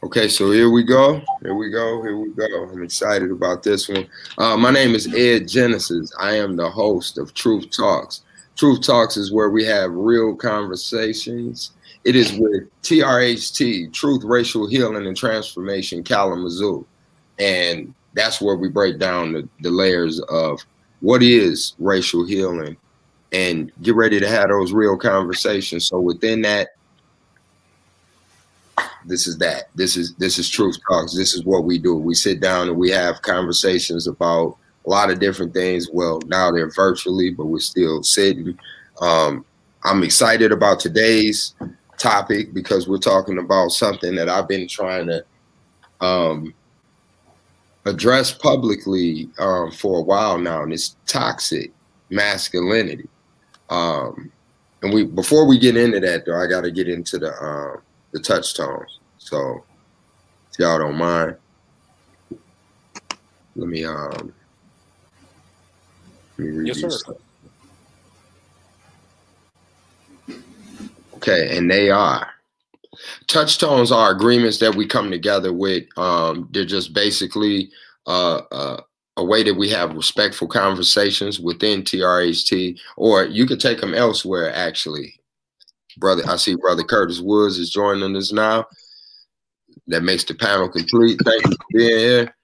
Okay, so here we go. Here we go. Here we go. I'm excited about this one. My name is Ed Genesis. I am the host of Truth Talks. Truth Talks is where we have real conversations. It is with TRHT, Truth, Racial Healing, and Transformation, Kalamazoo. And that's where we break down the layers of what is racial healing and get ready to have those real conversations. So within that, this is that. This is Truth Talks. This is what we do. We sit down and we have conversations about a lot of different things. Well, now they're virtually, but we're still sitting. I'm excited about today's topic because we're talking about something that I've been trying to address publicly for a while now, and it's toxic masculinity. And before we get into that, though, I got to get into the touch tones. So, if y'all don't mind, let me read yes, these. sir. Okay, and they are touch tones are agreements that we come together with. They're just basically a way that we have respectful conversations within TRHT, or you could take them elsewhere. Actually, brother, I see Brother Curtis Woods is joining us now. That makes the panel complete. Thank you for being here.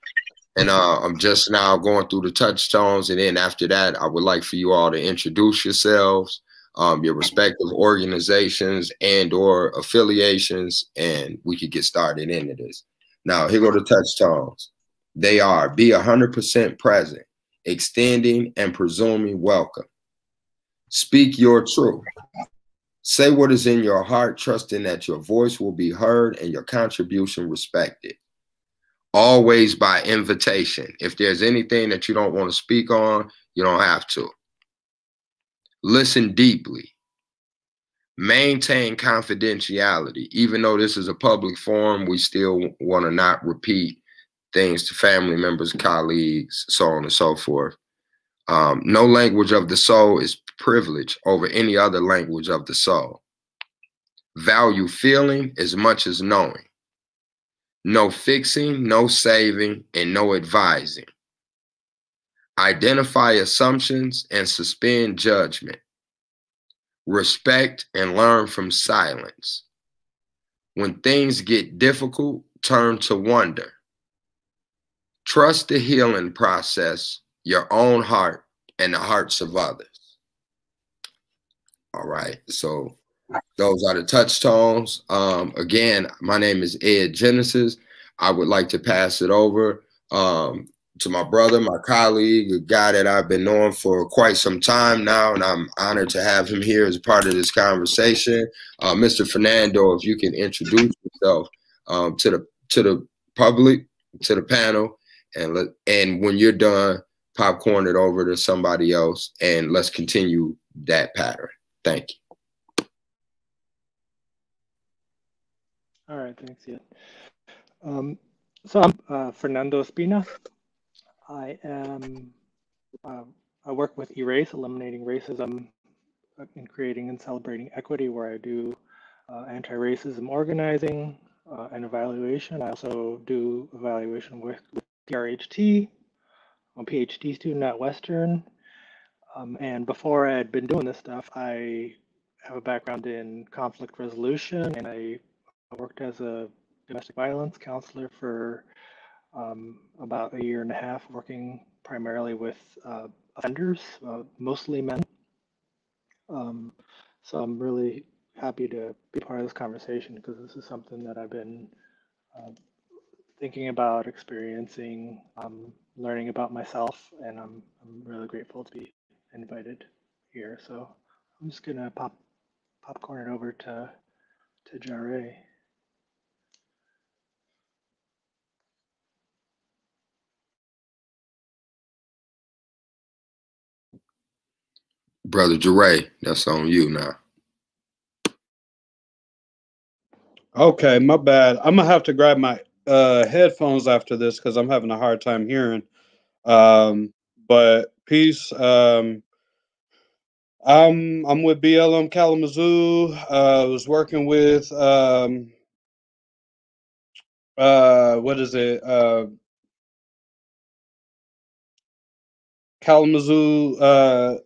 And I'm just now going through the touchstones. And then after that, I would like for you all to introduce yourselves, your respective organizations and or affiliations, and we could get started into this. Now, here go the touchstones. They are: be 100% present, extending and presuming welcome. Speak your truth. Say what is in your heart, trusting that your voice will be heard and your contribution respected. Always by invitation. If there's anything that you don't want to speak on, you don't have to. Listen deeply. Maintain confidentiality. Even though this is a public forum, we still want to not repeat things to family members, colleagues, so on and so forth. No language of the soul is privilege over any other language of the soul. Value feeling as much as knowing. No fixing, no saving, and no advising. Identify assumptions and suspend judgment. Respect and learn from silence. When things get difficult, turn to wonder. Trust the healing process, your own heart, and the hearts of others. All right, so those are the touch tones. Again, my name is Ed Genesis. I would like to pass it over to my brother, my colleague, a guy that I've been knowing for quite some time now, and I'm honored to have him here as part of this conversation. Mr. Fernando, if you can introduce yourself to the public, to the panel, and when you're done, popcorn it over to somebody else, and let's continue that pattern. Thank you. All right, thanks, Ian. So I'm Fernando Espina. I am, I work with Erase, Eliminating Racism in Creating and Celebrating Equity, where I do anti-racism organizing and evaluation. I also do evaluation with TRHT. I'm a PhD student at Western. And before I had been doing this stuff, I have a background in conflict resolution, and I worked as a domestic violence counselor for about a year and a half, working primarily with offenders, mostly men. So I'm really happy to be part of this conversation because this is something that I've been thinking about, experiencing, learning about myself, and I'm really grateful to be invited here. So I'm just gonna popcorn it over to Jare. Brother Jare, that's on you now. Okay, my bad. I'm gonna have to grab my headphones after this because I'm having a hard time hearing. But peace. I'm with BLM Kalamazoo. I was working with what is it? Kalamazoo.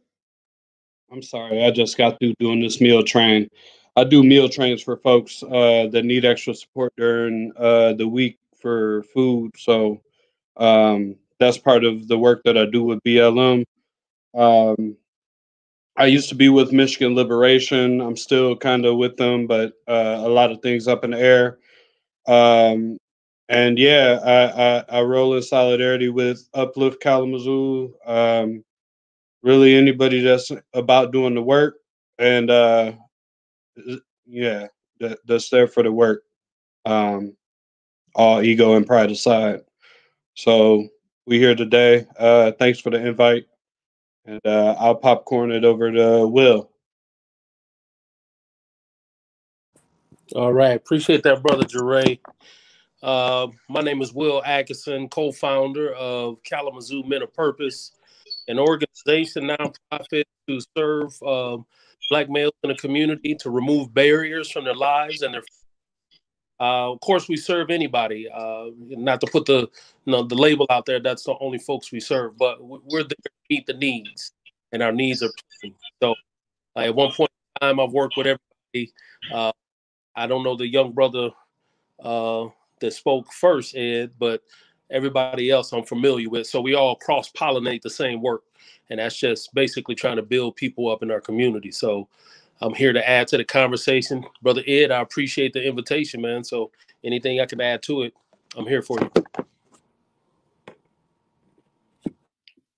I'm sorry, I just got through doing this meal train. I do meal trains for folks that need extra support during the week for food. So that's part of the work that I do with BLM. Um, I used to be with Michigan Liberation. I'm still kind of with them, but a lot of things up in the air. Um, and yeah, I roll in solidarity with Uplift Kalamazoo. Really, anybody that's about doing the work, and yeah, that's there for the work. All ego and pride aside. So we here today. Thanks for the invite, and I'll popcorn it over to Will. All right. Appreciate that, Brother Jeray. My name is Will Atkinson, co-founder of Kalamazoo Men of Purpose, an organization, nonprofit to serve Black males in the community to remove barriers from their lives and their. Of course, we serve anybody. Not to put the the label out there. That's the only folks we serve, but we're there to meet the needs, and our needs are plenty. So, at one point in time, I've worked with everybody. I don't know the young brother that spoke first, Ed, but everybody else I'm familiar with. So we all cross-pollinate the same work, and that's just basically trying to build people up in our community. So I'm here to add to the conversation. Brother Ed, I appreciate the invitation, man. So anything I can add to it, I'm here for you.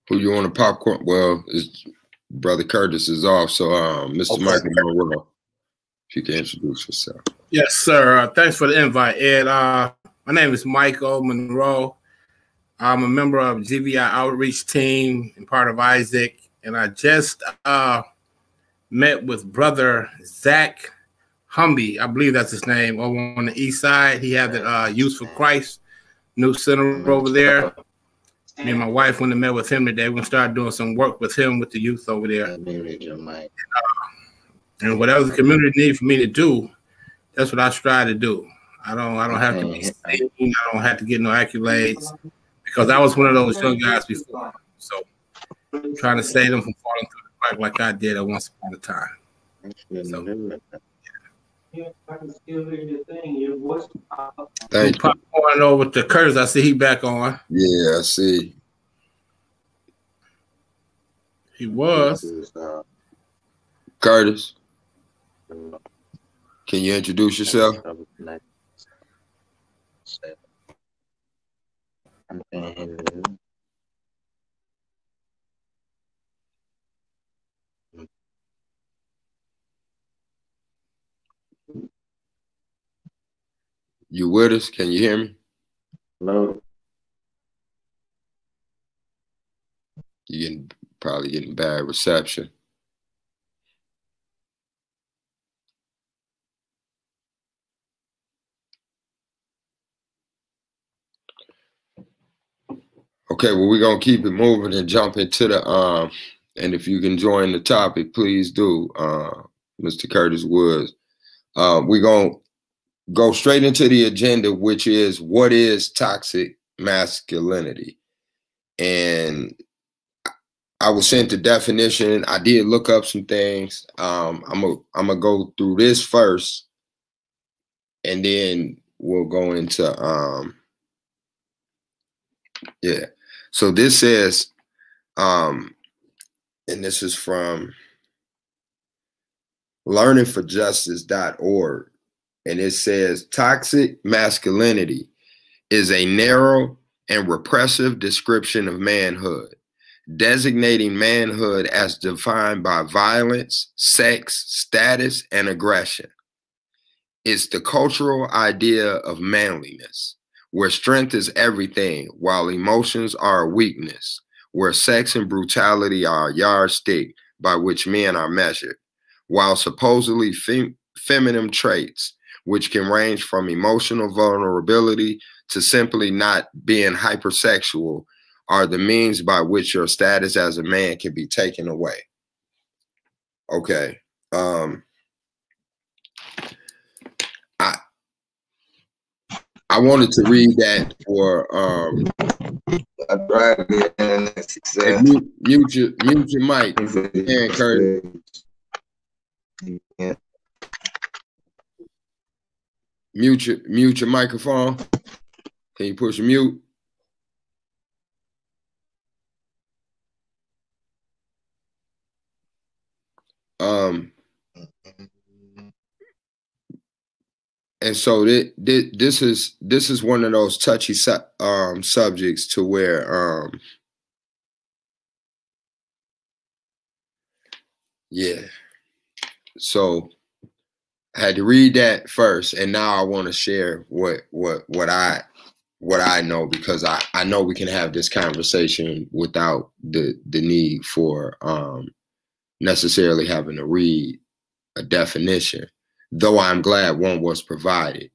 Who you want to popcorn? Well, Brother Curtis is off, so Mr. Okay. Michael Monroe, if you can introduce yourself. Yes, sir. Thanks for the invite, Ed. My name is Michael Monroe. I'm a member of GBI Outreach Team and part of Isaac, and I just met with Brother Zach Humby, I believe that's his name, over on the east side. He had the Youth for Christ new center over there. Me and my wife went and met with him today. We're going to start doing some work with him with the youth over there. And whatever the community needs for me to do, that's what I strive to do. I don't have to be seen. I don't have to get no accolades because I was one of those young guys before. So trying to save them from falling through the crack like I did at once upon a time. So, thank you. Popcorn over to Curtis. I see he back on. Yeah, I see. He was. Curtis, can you introduce yourself? You with us? Can you hear me? Hello. You're probably getting bad reception. Okay, well, we're gonna keep it moving and jump into the and if you can join the topic, please do, Mr. Curtis Woods. We're gonna go straight into the agenda, which is what is toxic masculinity. And I was sent the definition. I did look up some things. I'm gonna go through this first, and then we'll go into yeah. So this says, and this is from learningforjustice.org, and it says toxic masculinity is a narrow and repressive description of manhood, designating manhood as defined by violence, sex, status, and aggression. It's the cultural idea of manliness, where strength is everything, while emotions are a weakness, where sex and brutality are a yardstick by which men are measured, while supposedly feminine traits, which can range from emotional vulnerability to simply not being hypersexual, are the means by which your status as a man can be taken away. Okay. I wanted to read that for I tried to get internet success. mute your mic. And Curtis. Yeah. Mute your microphone. Can you push mute? And so this is one of those touchy subjects to where yeah. So I had to read that first, and now I want to share what I know, because I know we can have this conversation without the need for necessarily having to read a definition, though I'm glad one was provided,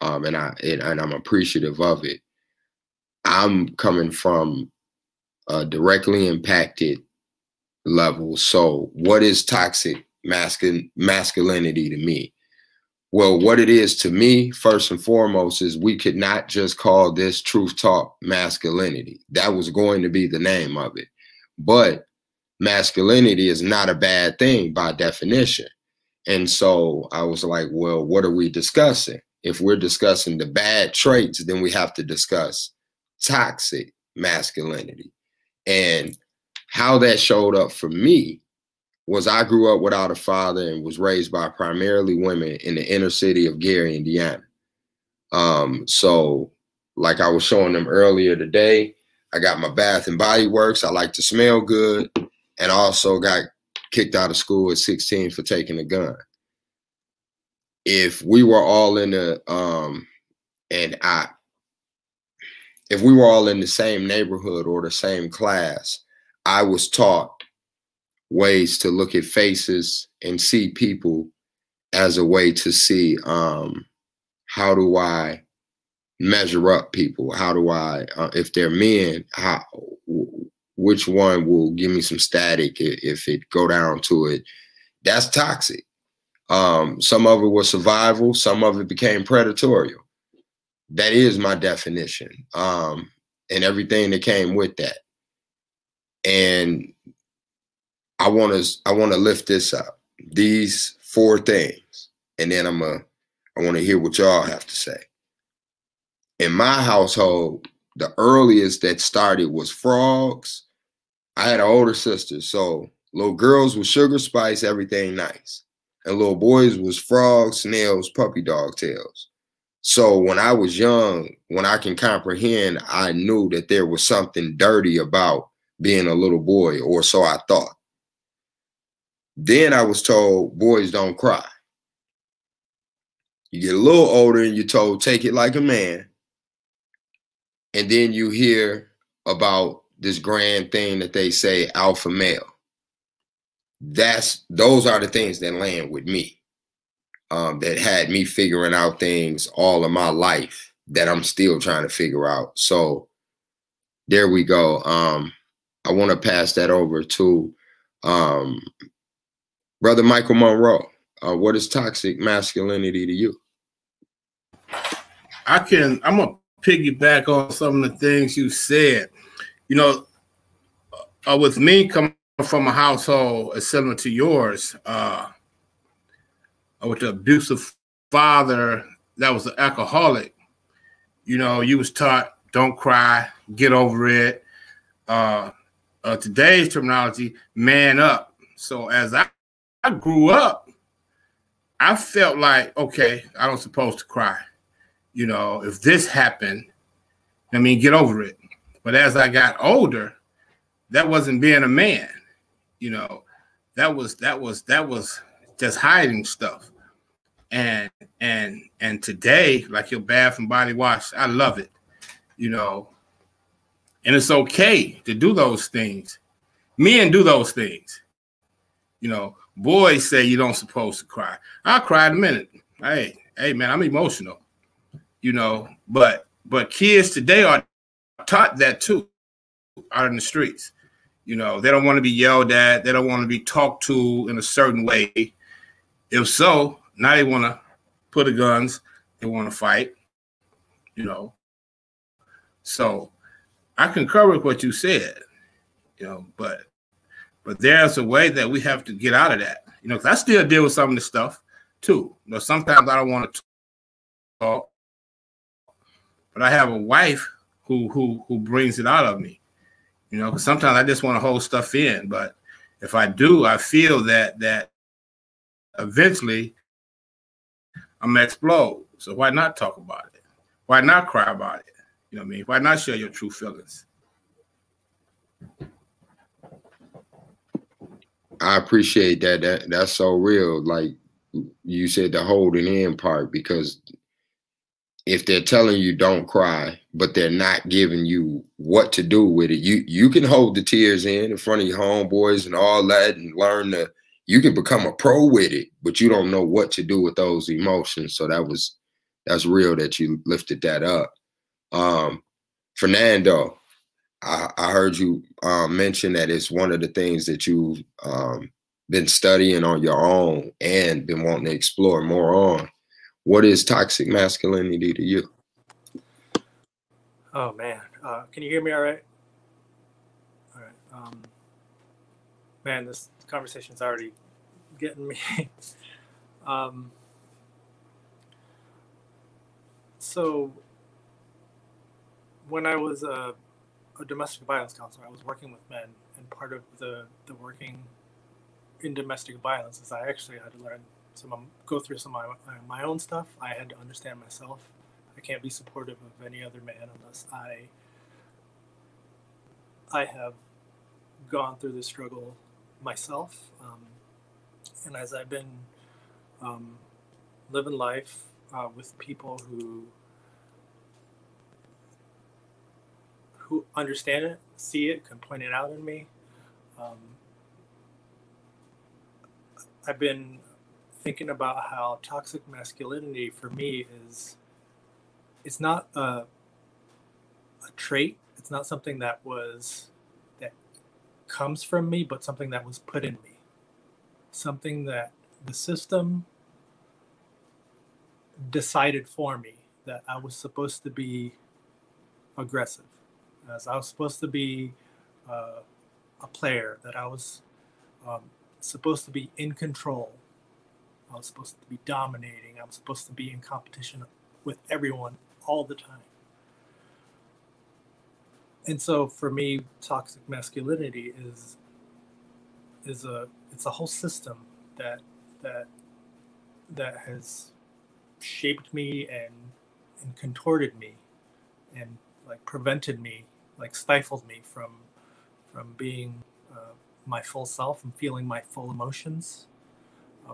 and I'm appreciative of it. I'm coming from a directly impacted level. So what is toxic masculinity to me? Well, what it is to me, first and foremost, is we could not just call this truth talk masculinity. That was going to be the name of it. But masculinity is not a bad thing by definition. And so I was like, well, what are we discussing? If we're discussing the bad traits, then we have to discuss toxic masculinity. And how that showed up for me was I grew up without a father and was raised by primarily women in the inner city of Gary, Indiana. So like I was showing them earlier today, I got my Bath and Body Works. I like to smell good. And I also got kicked out of school at 16 for taking a gun. If we were all in the if we were all in the same neighborhood or the same class, I was taught ways to look at faces and see people as a way to see how do I measure up people? How do I, if they're men, which one will give me some static if it go down to it? That's toxic. Some of it was survival. Some of it became predatorial. That is my definition, and everything that came with that. And I want to lift this up, these 4 things, and then I want to hear what y'all have to say. In my household, the earliest that started was frogs. I had an older sister, so little girls was sugar spice, everything nice, and little boys was frogs, snails, puppy dog tails. So when I was young, when I can comprehend, I knew that there was something dirty about being a little boy, or so I thought. Then I was told boys don't cry. You get a little older and you're told take it like a man. And then you hear about this grand thing that they say alpha male. Those are the things that land with me, that had me figuring out things all of my life that I'm still trying to figure out. So there we go. I want to pass that over to Brother Michael Monroe. What is toxic masculinity to you? I'm gonna piggyback on some of the things you said. You know, with me coming from a household similar to yours, with an abusive father that was an alcoholic, you know, you was taught don't cry, get over it. Today's terminology, man up. So as I grew up, I felt like, okay, I don't supposed to cry. You know, if this happened, I mean, get over it. But as I got older, that wasn't being a man. You know, that was just hiding stuff. And today, like your Bath and Body Wash, I love it. You know, and it's okay to do those things. Men do those things. You know, boys say you don't supposed to cry. I'll cry in a minute. Hey, man, I'm emotional. You know, but kids today are taught that too out in the streets. You know, they don't want to be yelled at. They don't want to be talked to in a certain way. If so, now they want to put the guns. They want to fight. you know. So I concur with what you said, you know, but there's a way that we have to get out of that, you know, 'cause I still deal with some of this stuff too. You know, sometimes I don't want to talk, but I have a wife who brings it out of me, you know, 'cause sometimes I just want to hold stuff in, but if I do, I feel that eventually I'm gonna explode. So why not talk about it? Why not cry about it? You know what I mean? Why not share your true feelings? I appreciate that. That's so real. Like you said, the holding in part, because if they're telling you don't cry, but they're not giving you what to do with it, you can hold the tears in front of your homeboys and all that and learn to, you can become a pro with it, but you don't know what to do with those emotions. So that's real that you lifted that up. Fernando, I heard you mention that it's one of the things that you've been studying on your own and been wanting to explore more on. What is toxic masculinity to you? Oh man, can you hear me all right? All right. Man, this conversation's already getting me. So when I was a domestic violence counselor, I was working with men, and part of the working in domestic violence is I actually had to learn go through some of my own stuff. I had to understand myself. I can't be supportive of any other man unless I have gone through this struggle myself. And as I've been living life with people who understand it, see it, can point it out in me, I've been thinking about how toxic masculinity for me it's not a trait. It's not something that comes from me, but something that was put in me. Something that the system decided for me, that I was supposed to be aggressive, as I was supposed to be a player, that I was supposed to be in control. I was supposed to be dominating. I was supposed to be in competition with everyone all the time. And so for me, toxic masculinity is a whole system that has shaped me and contorted me and like prevented me, like stifled me from being my full self and feeling my full emotions,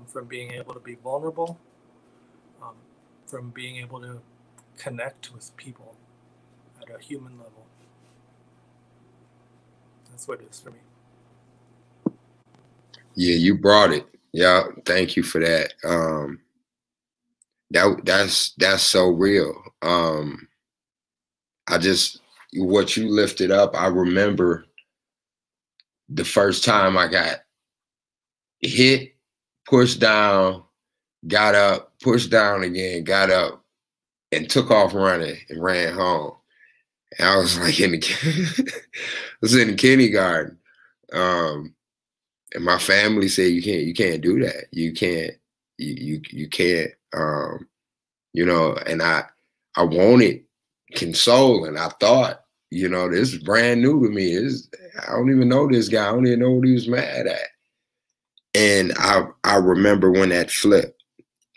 from being able to be vulnerable, from being able to connect with people at a human level. That's what it is for me. Yeah, you brought it. Yeah, thank you for that. That's so real. What you lifted up, I remember the first time I got hit, pushed down, got up, pushed down again, got up, and took off running and ran home. And I was like I was in the kindergarten. And my family said, you can't do that. You can't, you can't, you know, and I wanted consoling. I thought, you know, this is brand new to me. I don't even know this guy. I don't even know what he was mad at. And I remember when that flipped.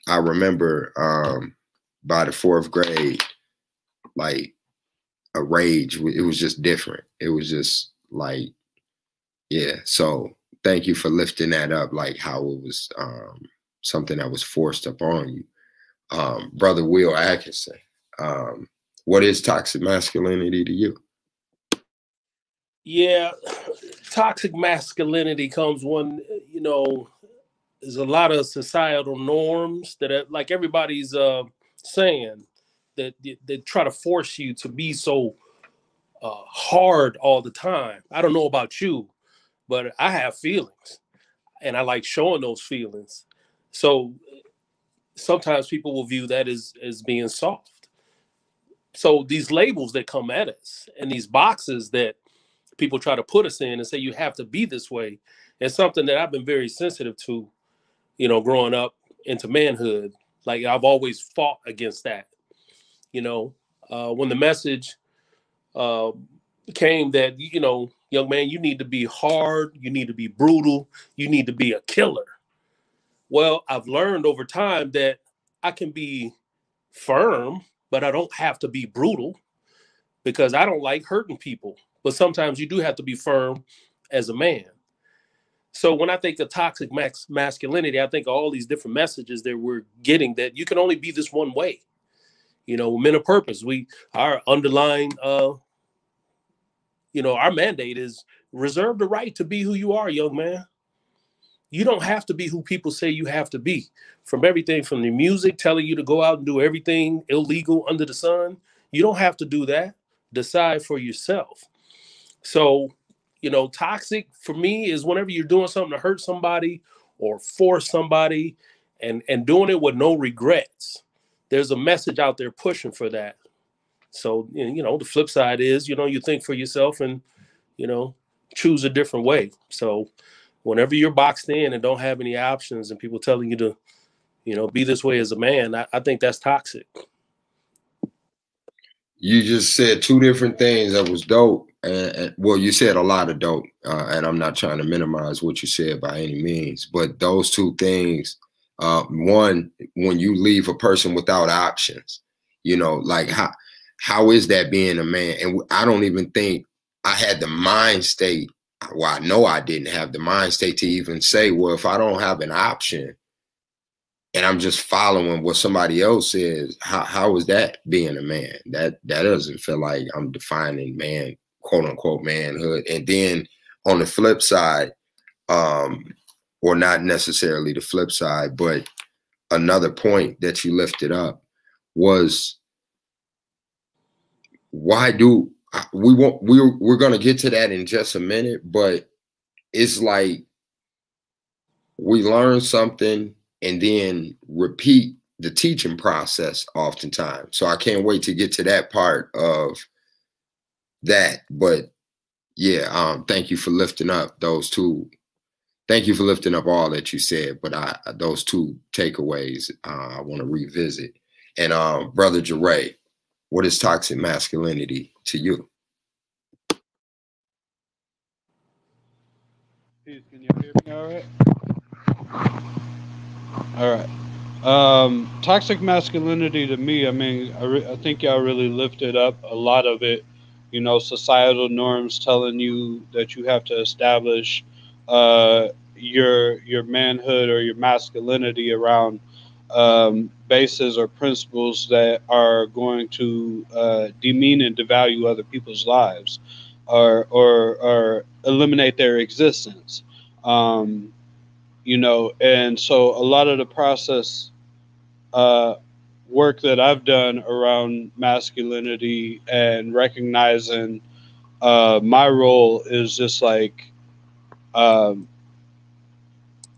I remember by the 4th grade, like a rage. It was just different. It was just like, yeah. So thank you for lifting that up, like how it was something that was forced upon you. Brother Will Atkinson, what is toxic masculinity to you? Yeah, toxic masculinity comes when, you know, there's a lot of societal norms that, like everybody's saying, that they try to force you to be so hard all the time. I don't know about you, but I have feelings, and I like showing those feelings. So sometimes people will view that as being soft. So these labels that come at us and these boxes that people try to put us in and say you have to be this way, is something that I've been very sensitive to, you know, growing up into manhood. Like I've always fought against that. You know, when the message came that, you know, young man, you need to be hard, you need to be brutal, you need to be a killer. Well, I've learned over time that I can be firm, but I don't have to be brutal, because I don't like hurting people. But sometimes you do have to be firm as a man. So when I think of toxic masculinity, I think of all these different messages that we're getting, that you can only be this one way. You know, men of purpose, our underlying, you know, our mandate is reserve the right to be who you are, young man. You don't have to be who people say you have to be. From everything from the music telling you to go out and do everything illegal under the sun, you don't have to do that. Decide for yourself. So, you know, toxic for me is whenever you're doing something to hurt somebody or force somebody, and doing it with no regrets. There's a message out there pushing for that. So, you know, the flip side is, you know, you think for yourself and, you know, choose a different way. So whenever you're boxed in and don't have any options and people telling you to, you know, be this way as a man, I think that's toxic. You just said two different things that was dope. And well, you said a lot of dope, and I'm not trying to minimize what you said by any means, but those two things, one, when you leave a person without options, you know, like how is that being a man? And I don't even think I had the mind state. Well, I know I didn't have the mind state to even say, well, if I don't have an option and I'm just following what somebody else says, how is that being a man? That doesn't feel like I'm defining man, quote unquote, manhood. And then on the flip side, or not necessarily the flip side, but another point that you lifted up was, why do we're going to get to that in just a minute, but it's like we learn something and then repeat the teaching process oftentimes. So I can't wait to get to that part of that. But yeah, thank you for lifting up those two. Thank you for lifting up all that you said. But those two takeaways I want to revisit. And Brother Jeray, what is toxic masculinity to you? Can you hear me all right? All right. Toxic masculinity to me, I mean, I think y'all really lifted up a lot of it. You know, societal norms telling you that you have to establish your manhood or your masculinity around bases or principles that are going to demean and devalue other people's lives, or eliminate their existence. You know, and so a lot of the process work that I've done around masculinity and recognizing my role is just like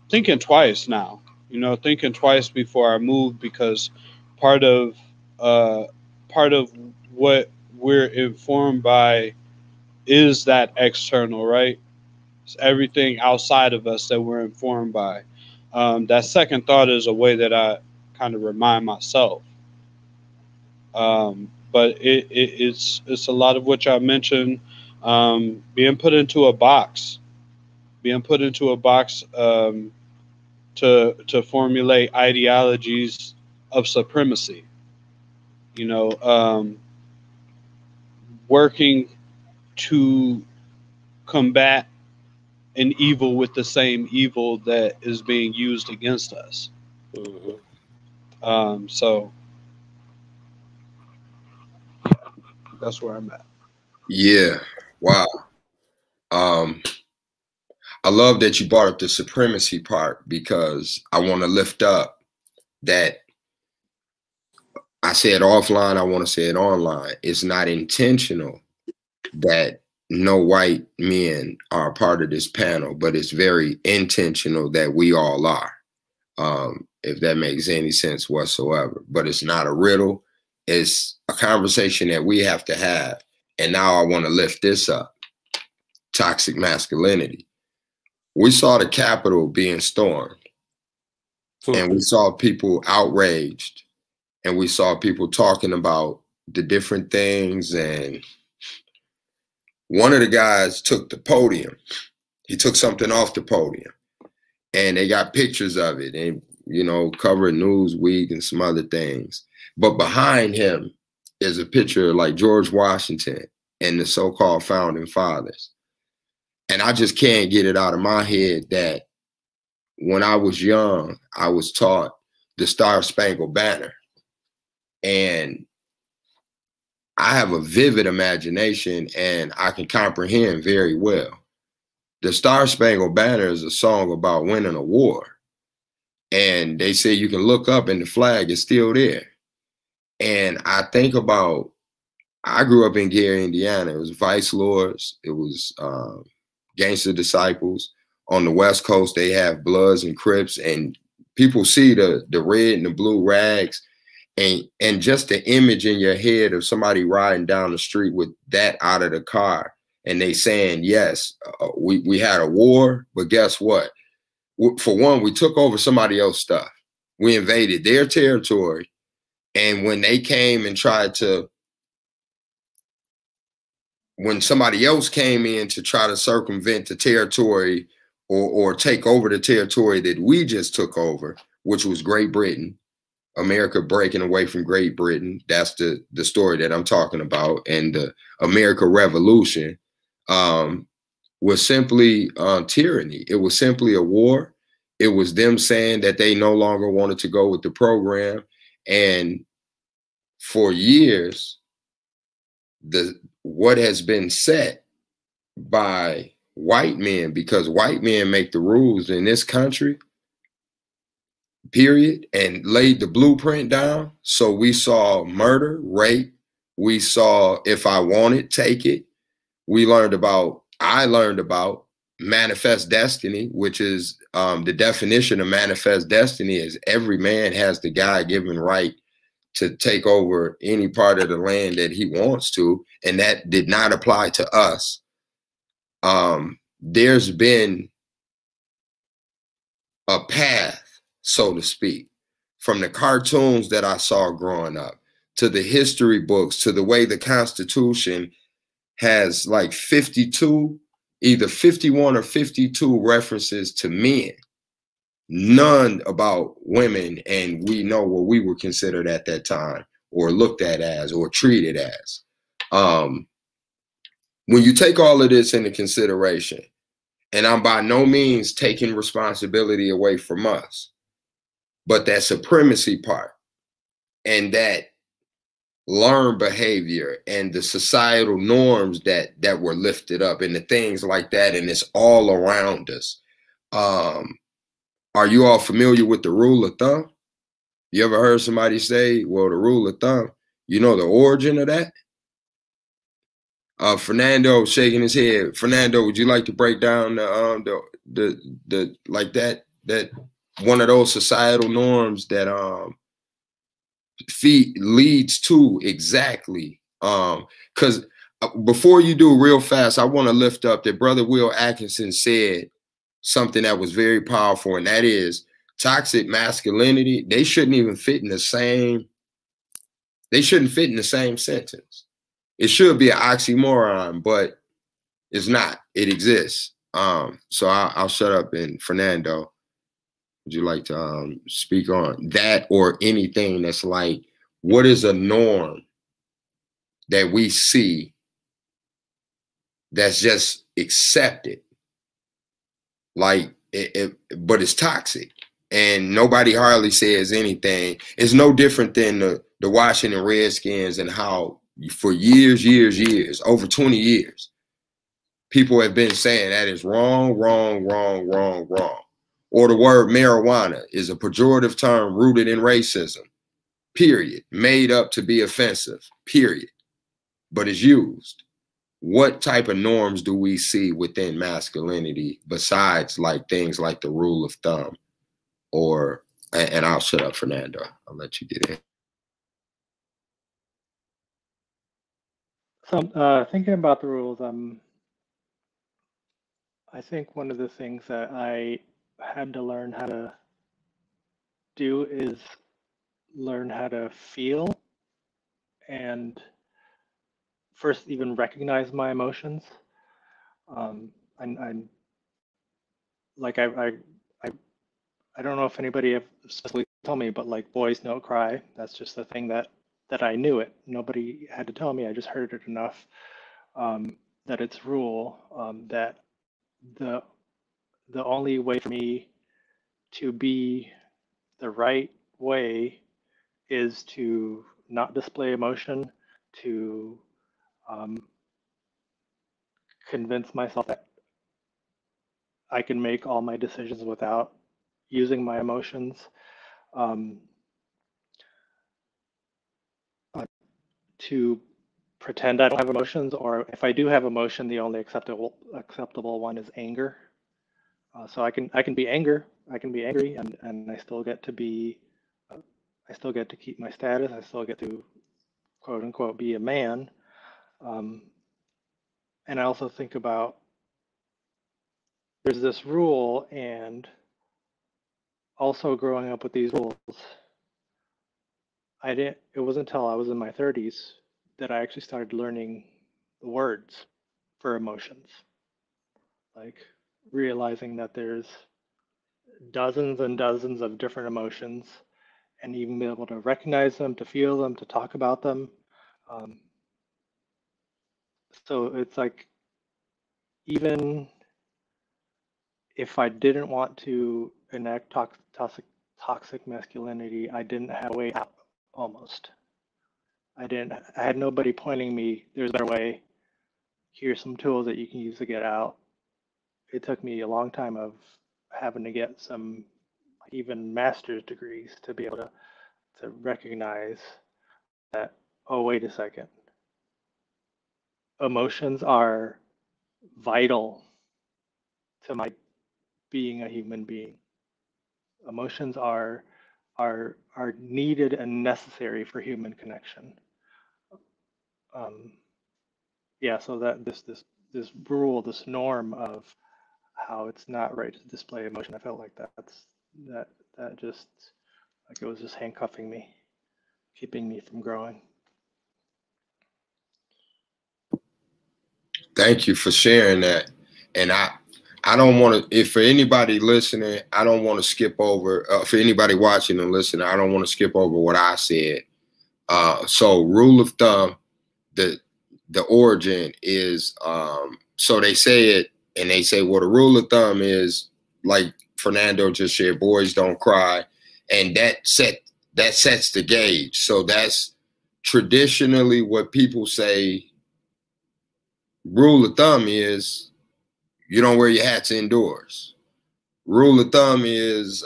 thinking twice now, you know, thinking twice before I move, because part of what we're informed by is that external, right? It's everything outside of us that we're informed by. That second thought is a way that I kind of remind myself. But it's a lot of what I mentioned, being put into a box, to formulate ideologies of supremacy. You know, working to combat an evil with the same evil that is being used against us. Mm-hmm. So yeah, that's where I'm at. Yeah. Wow. I love that you brought up the supremacy part, because I want to lift up that. I said offline, I want to say it online. It's not intentional that no white men are a part of this panel, but it's very intentional that we all are, if that makes any sense whatsoever. But it's not a riddle. is a conversation that we have to have. And now I want to lift this up. Toxic masculinity. We saw the Capitol being stormed, and we saw people outraged, and we saw people talking about the different things. And one of the guys took the podium. He took something off the podium, and they got pictures of it, and, you know, covered Newsweek and some other things. But behind him is a picture like George Washington and the so-called founding fathers. And I just can't get it out of my head that when I was young, I was taught the Star-Spangled Banner. And I have a vivid imagination, and I can comprehend very well. The Star-Spangled Banner is a song about winning a war. And they say you can look up and the flag is still there. And I think about, I grew up in Gary, Indiana. It was Vice Lords. It was Gangster Disciples. On the West Coast, they have Bloods and Crips, and people see the red and the blue rags, and just the image in your head of somebody riding down the street with that out of the car, and they saying, yes, we had a war, but guess what? For one, we took over somebody else's stuff. We invaded their territory, and when they came and tried to, when somebody else came in to try to circumvent the territory or take over the territory that we just took over, which was Great Britain, America breaking away from Great Britain. That's the story that I'm talking about. And the American Revolution was simply tyranny. It was simply a war. It was them saying that they no longer wanted to go with the program. And for years, what has been set by white men, because white men make the rules in this country, period, and laid the blueprint down. So we saw murder, rape. We saw if I want it, take it. I learned about manifest destiny, which is the definition of manifest destiny is every man has the God-given right to take over any part of the land that he wants to, and that did not apply to us. There's been a path, so to speak, from the cartoons that I saw growing up to the history books to the way the Constitution has like 52, either 51 or 52 references to men, none about women, and we know what we were considered at that time or looked at as or treated as. When you take all of this into consideration, and I'm by no means taking responsibility away from us, but that supremacy part and that learned behavior and the societal norms that were lifted up and the things like that, and it's all around us. Are you all familiar with the rule of thumb? You ever heard somebody say, well, the rule of thumb, you know the origin of that? Fernando shaking his head. Fernando, would you like to break down the like that one of those societal norms that leads to exactly because before you do real fast, I want to lift up that Brother Will Atkinson said something that was very powerful, and that is toxic masculinity. They shouldn't even fit in the same. They shouldn't fit in the same sentence. It should be an oxymoron, but it's not. It exists. So I'll shut up. And Fernando, would you like to speak on that or anything that's like, what is a norm that we see that's just accepted? Like, but it's toxic and nobody hardly says anything. It's no different than the Washington Redskins and how for years, over 20 years, people have been saying that is wrong. Or the word marijuana is a pejorative term rooted in racism, period, made up to be offensive, period, but is used. What type of norms do we see within masculinity besides like things like the rule of thumb? Or, and I'll shut up, Fernando. I'll let you get in. So thinking about the rules, I think one of the things that I had to learn how to do is learn how to feel and first even recognize my emotions. I'm like I don't know if anybody have specifically told me, but like boys don't cry. That's just the thing that I knew it. Nobody had to tell me. I just heard it enough that it's rule that the only way for me to be the right way is to not display emotion, to convince myself that I can make all my decisions without using my emotions. To pretend I don't have emotions, or if I do have emotion, the only acceptable one is anger. So I can be angry, and I still get to be, I still get to keep my status. I still get to quote unquote be a man. And I also think about there's this rule, and also growing up with these rules, it wasn't until I was in my 30s that I actually started learning the words for emotions. Like realizing that there's dozens and dozens of different emotions, and even be able to recognize them, to feel them, to talk about them. So it's like, even if I didn't want to enact toxic masculinity, I didn't have a way out almost. I had nobody pointing me, there's a better way. Here's some tools that you can use to get out. It took me a long time of having to get some even master's degrees to be able to recognize that, oh, wait a second. Emotions are vital to my being a human being. Emotions are needed and necessary for human connection. Yeah, so that this rule, this norm of how it's not right to display emotion, I felt like that just, like it was just handcuffing me, keeping me from growing. Thank you for sharing that. And I don't want to, if for anybody listening, I don't want to skip over, for anybody watching and listening, I don't want to skip over what I said. So rule of thumb, the origin is, so they say it, and they say, well, the rule of thumb is, like Fernando just shared, boys don't cry. And that sets the gauge. So that's traditionally what people say. Rule of thumb is you don't wear your hats indoors. Rule of thumb is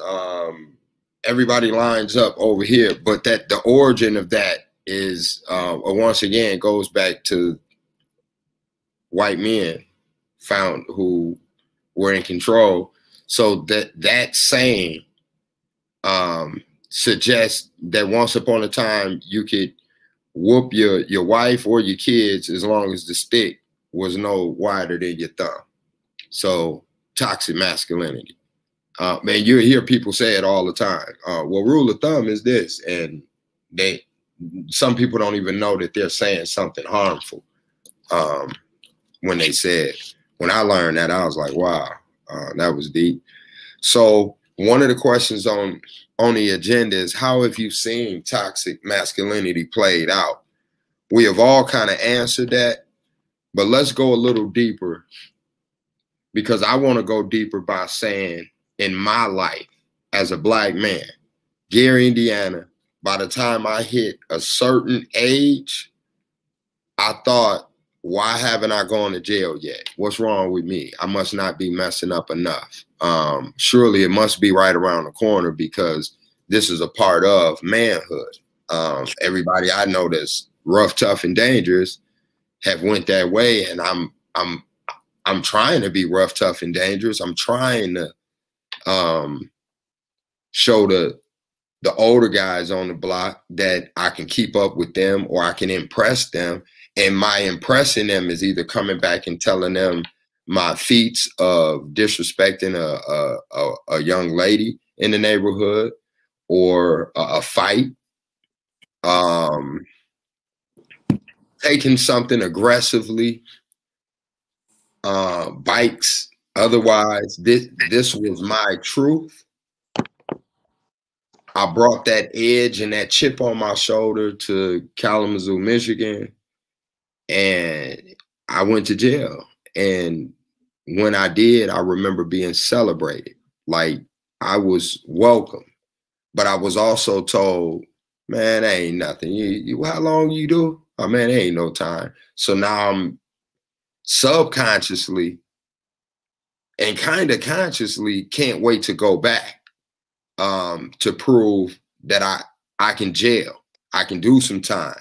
everybody lines up over here. But that the origin of that is once again goes back to white men who were in control. So that saying suggests that once upon a time you could whoop your wife or your kids as long as the stick was no wider than your thumb. So toxic masculinity. Man, you hear people say it all the time. Well, rule of thumb is this, and some people don't even know that they're saying something harmful when they say it. When I learned that, I was like, wow, that was deep. So one of the questions on the agenda is, how have you seen toxic masculinity played out? We have all kind of answered that, but let's go a little deeper, because I want to go deeper by saying, in my life as a Black man, Gary, Indiana, by the time I hit a certain age, I thought, why haven't I gone to jail yet? What's wrong with me? I must not be messing up enough. Surely it must be right around the corner, because this is a part of manhood. Everybody I know that's rough, tough, and dangerous have went that way, and I'm trying to be rough, tough, and dangerous. I'm trying to show the older guys on the block that I can keep up with them, or I can impress them. And my impressing them is either coming back and telling them my feats of disrespecting a young lady in the neighborhood, or a fight, taking something aggressively, bikes. Otherwise, this was my truth. I brought that edge and that chip on my shoulder to Kalamazoo, Michigan, and I went to jail. And when I did, I remember being celebrated. Like, I was welcome, but I was also told, man, that ain't nothing. You how long you do? Oh man, there ain't no time. So now I'm subconsciously and kind of consciously can't wait to go back, to prove that I can jail. I can do some time.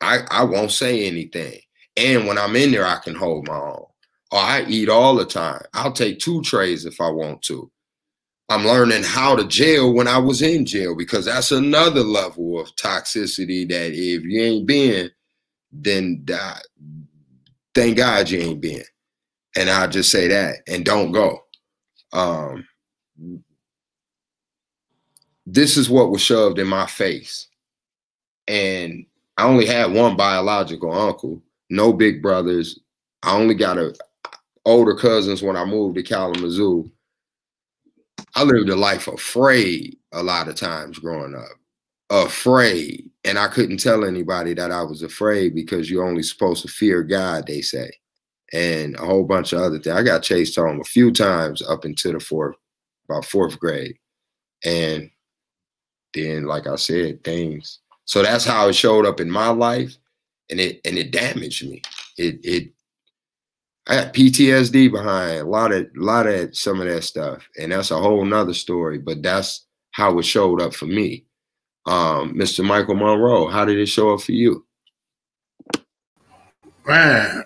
I won't say anything. And when I'm in there, I can hold my own. Or I eat all the time. I'll take 2 trays if I want to. I'm learning how to jail when I was in jail, because that's another level of toxicity that if you ain't been, then thank God you ain't been. And I'll just say that, and don't go. This is what was shoved in my face. And I only had one biological uncle, no big brothers. I only got older cousins when I moved to Kalamazoo. I lived a life afraid a lot of times growing up. Afraid. And I couldn't tell anybody that I was afraid, because you're only supposed to fear God, they say. And a whole bunch of other things. I got chased home a few times up into about 4th grade. And then, like I said, things. So that's how it showed up in my life. And it damaged me. I had PTSD behind a lot of some of that stuff, and that's a whole nother story. But that's how it showed up for me. Mr. Michael Monroe, how did it show up for you? Man,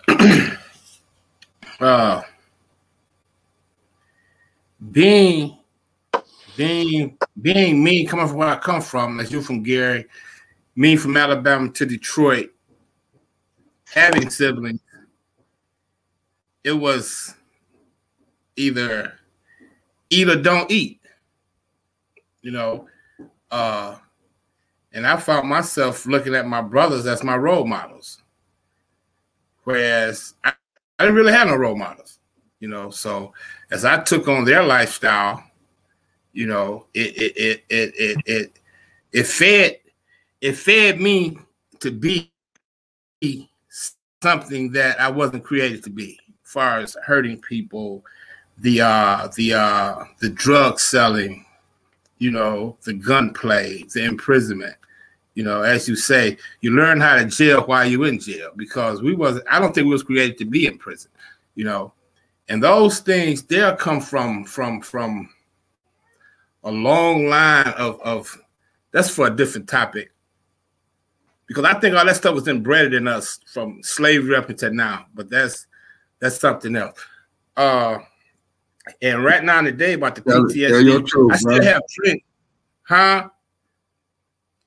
being me, coming from where I come from, as you from Gary, me from Alabama to Detroit, having siblings, it was either eat or don't eat, you know. And I found myself looking at my brothers as my role models, whereas I didn't really have no role models, you know. So as I took on their lifestyle, you know, it fed me to be something that I wasn't created to be, as far as hurting people, the drug selling, you know, the gunplay, the imprisonment. You know, as you say, you learn how to jail while you're in jail, because I don't think we was created to be in prison, you know. And those things, they'll come from a long line of that's for a different topic. Because I think all that stuff was embedded in us from slavery up until now, but that's something else. And right now today about the PTSD, I still have dreams, huh?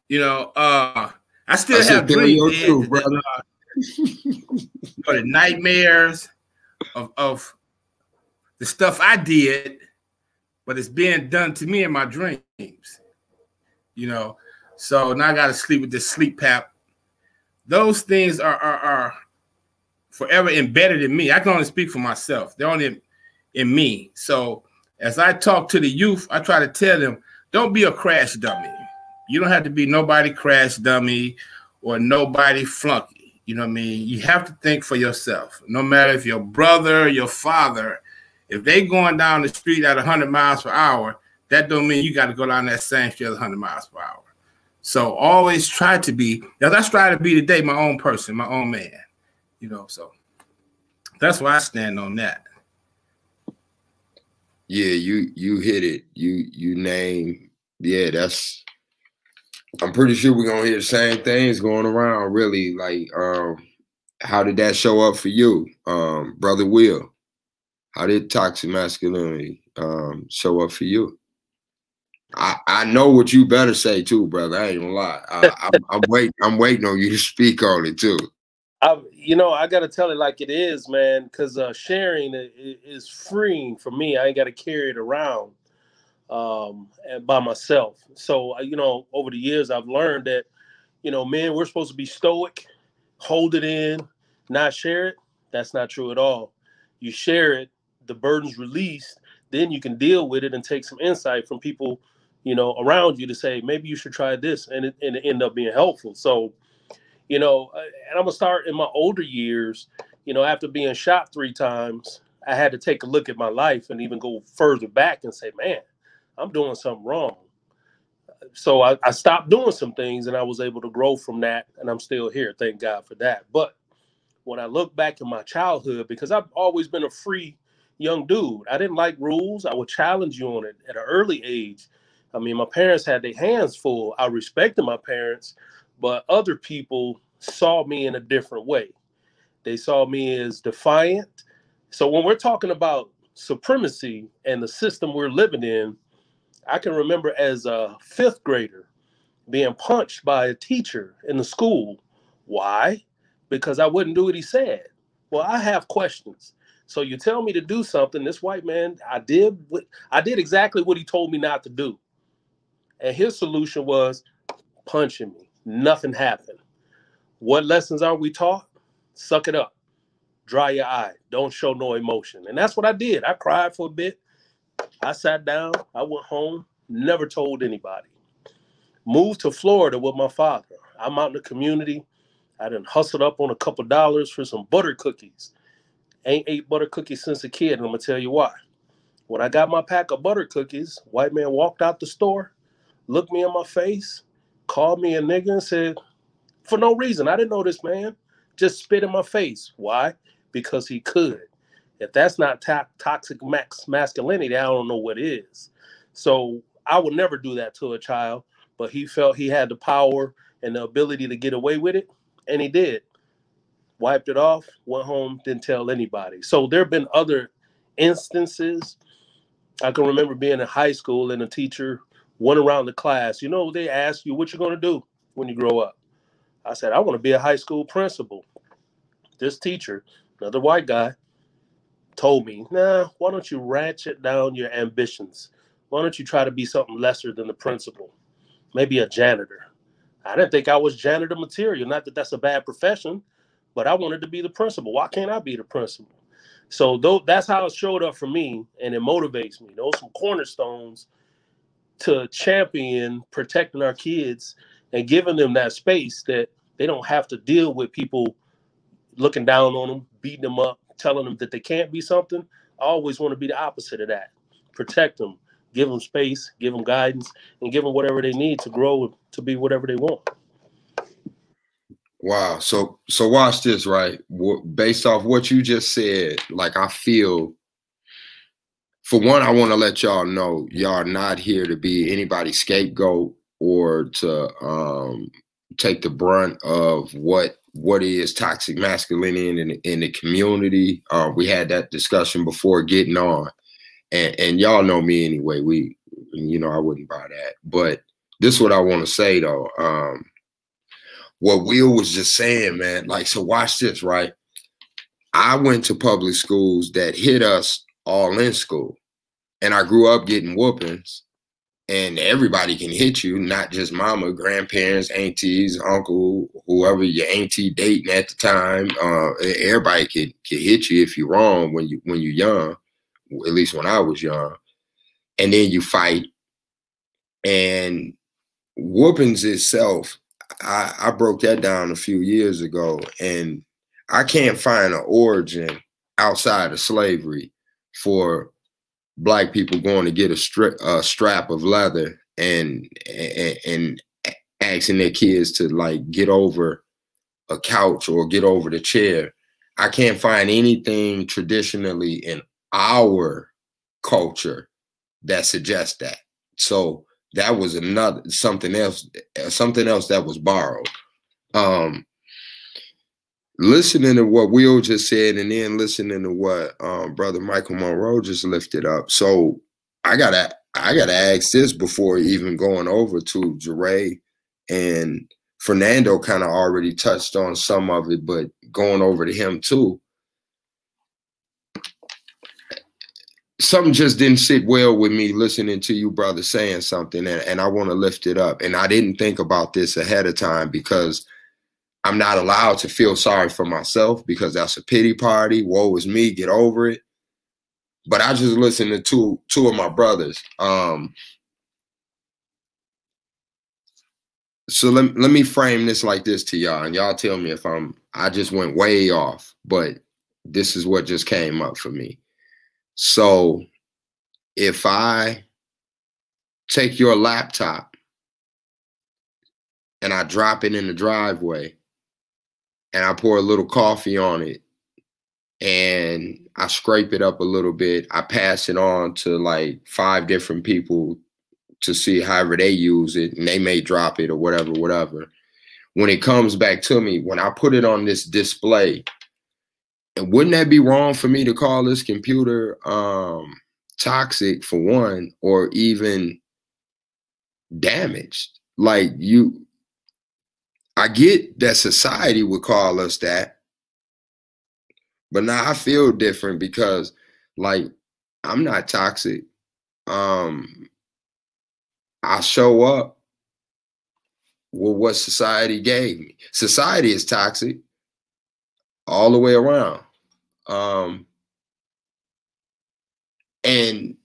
You know, I still have dreams, the nightmares of the stuff I did, but it's being done to me in my dreams. You know, so now I got to sleep with this sleep pap. Those things are forever embedded in me. I can only speak for myself. They're only in me. So as I talk to the youth, I try to tell them, don't be a crash dummy. You don't have to be nobody crash dummy or nobody flunky. You know what I mean? You have to think for yourself. No matter if your brother, your father, if they going down the street at 100 miles per hour, that don't mean you got to go down that same street at 100 miles per hour. So always try to be, as I try to be today, my own person, my own man. You know, so that's why I stand on that. Yeah, you hit it. You name, yeah, that's, I'm pretty sure we're gonna hear the same things going around, really. Like, how did that show up for you? Brother Will, how did toxic masculinity show up for you? I know what you better say too, brother. I ain't gonna lie. I'm waiting on you to speak on it too. I got to tell it like it is, man, because sharing is freeing for me. I ain't got to carry it around and by myself. So, over the years, I've learned that, men, we're supposed to be stoic, hold it in, not share it. That's not true at all. You share it, the burden's released, then you can deal with it and take some insight from people, around you to say, maybe you should try this, and it end up being helpful. So, and I'm gonna start in my older years, after being shot 3 times, I had to take a look at my life and even go further back and say, man, I'm doing something wrong. So I stopped doing some things and I was able to grow from that, and I'm still here. Thank God for that. But when I look back in my childhood, because I've always been a free young dude, I didn't like rules. I would challenge you on it at an early age. I mean, my parents had their hands full. I respected my parents, but other people saw me in a different way. They saw me as defiant. So when we're talking about supremacy and the system we're living in, I can remember as a 5th grader being punched by a teacher in the school. Why? Because I wouldn't do what he said. Well, I have questions. So you tell me to do something, this white man, I did exactly what he told me not to do. And his solution was punching me. Nothing happened. What lessons are we taught? Suck it up. Dry your eye. Don't show no emotion. And that's what I did. I cried for a bit. I sat down. I went home. Never told anybody. Moved to Florida with my father. I'm out in the community. I done hustled up on a couple dollars for some butter cookies. Ain't ate butter cookies since a kid, and I'm going to tell you why. When I got my pack of butter cookies, white man walked out the store, looked me in my face, called me a nigga, and said, for no reason, I didn't know this man, just spit in my face. Why? Because he could. If that's not toxic masculinity, I don't know what is. So I would never do that to a child, but he felt he had the power and the ability to get away with it, and he did. Wiped it off, went home, didn't tell anybody. So there have been other instances. I can remember being in high school and a teacher went around the class. They ask you what you're going to do when you grow up. I said, I want to be a high school principal. This teacher, another white guy, told me, nah, why don't you ratchet down your ambitions? Why don't you try to be something lesser than the principal? Maybe a janitor. I didn't think I was janitor material. Not that that's a bad profession, but I wanted to be the principal. Why can't I be the principal? So that's how it showed up for me, and it motivates me. Those some cornerstones to champion protecting our kids and giving them that space that they don't have to deal with people looking down on them, beating them up, telling them that they can't be something. I always want to be the opposite of that. Protect them, give them space, give them guidance, and give them whatever they need to grow to be whatever they want. Wow. So watch this, right? Based off what you just said, like I feel, for one, I want to let y'all know y'all are not here to be anybody's scapegoat or to take the brunt of what is toxic masculinity in the community. We had that discussion before getting on, and y'all know me anyway. I wouldn't buy that. But this is what I want to say though. What Will was just saying, man. Like, so watch this, right? I went to public schools that hit us all in school, and I grew up getting whoopings. And everybody can hit you, not just mama, grandparents, aunties, uncle, whoever your auntie dating at the time. Everybody can hit you if you're wrong when you're young, at least when I was young. And then you fight. And whoopings itself, I broke that down a few years ago, and I can't find an origin outside of slavery for Black people going to get a strap of leather and asking their kids to like get over a couch or get over the chair. I can't find anything traditionally in our culture that suggests that. So that was something else that was borrowed. Listening to what Will just said, and then listening to what Brother Michael Monroe just lifted up. So I gotta ask this before even going over to Jeray, and Fernando kind of already touched on some of it, but going over to him too. Something just didn't sit well with me listening to you, brother, saying something, and I want to lift it up. And I didn't think about this ahead of time because I'm not allowed to feel sorry for myself because that's a pity party. Woe is me, get over it. But I just listened to two of my brothers. So let me frame this like this to y'all, and y'all tell me if I just went way off, but this is what just came up for me. So if I take your laptop and I drop it in the driveway and I pour a little coffee on it and I scrape it up a little bit, I pass it on to like 5 different people to see however they use it, and they may drop it or whatever. When it comes back to me, when I put it on this display, and wouldn't that be wrong for me to call this computer toxic for one, or even damaged? Like I get that society would call us that, but now I feel different because like I'm not toxic. I show up with what society gave me. Society is toxic all the way around. And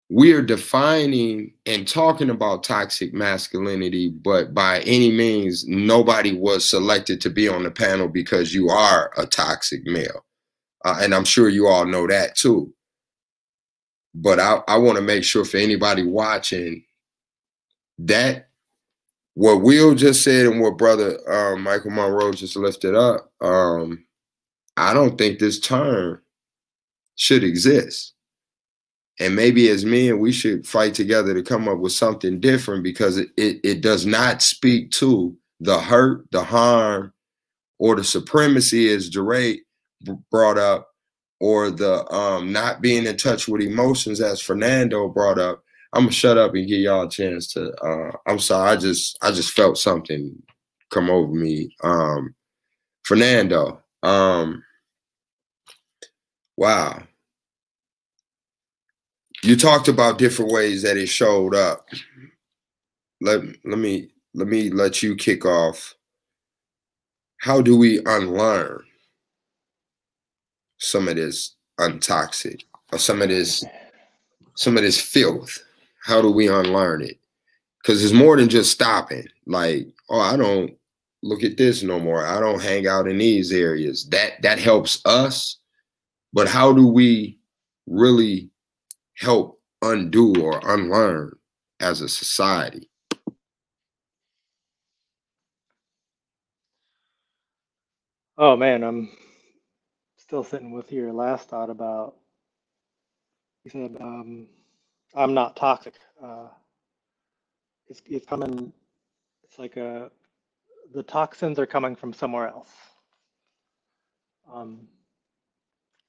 we are defining and talking about toxic masculinity, but by any means, nobody was selected to be on the panel because you are a toxic male. And I'm sure you all know that too. But I want to make sure for anybody watching that what Will just said and what brother Michael Monroe just lifted up, I don't think this term should exist. And maybe as men, we should fight together to come up with something different because it does not speak to the hurt, the harm, or the supremacy as Jeray brought up, or the not being in touch with emotions as Fernando brought up. I'm gonna shut up and give y'all a chance to. I'm sorry, I just felt something come over me. Fernando, wow, you talked about different ways that it showed up. Let me let you kick off. How do we unlearn some of this untoxic or some of this filth? How do we unlearn it? Because it's more than just stopping. Like, oh, I don't look at this no more. I don't hang out in these areas. That helps us. But how do we really help undo or unlearn as a society? Oh man, I'm still sitting with your last thought about, you said, I'm not toxic. It's coming, it's like the toxins are coming from somewhere else.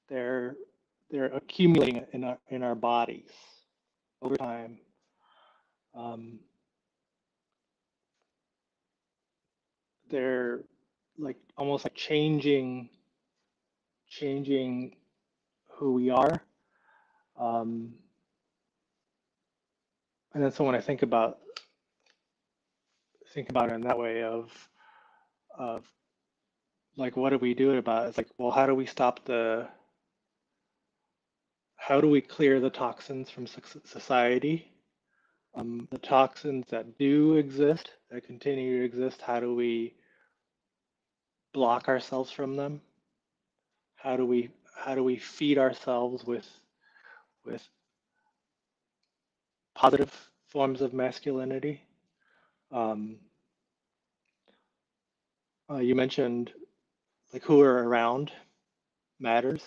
They're accumulating in our bodies over time. They're like almost like changing who we are. And then so when I think about it in that way of like, what do we do about it? It's like, well, how do we clear the toxins from society? The toxins that do exist, that continue to exist, how do we block ourselves from them? How do we feed ourselves with positive forms of masculinity? You mentioned like who are around matters.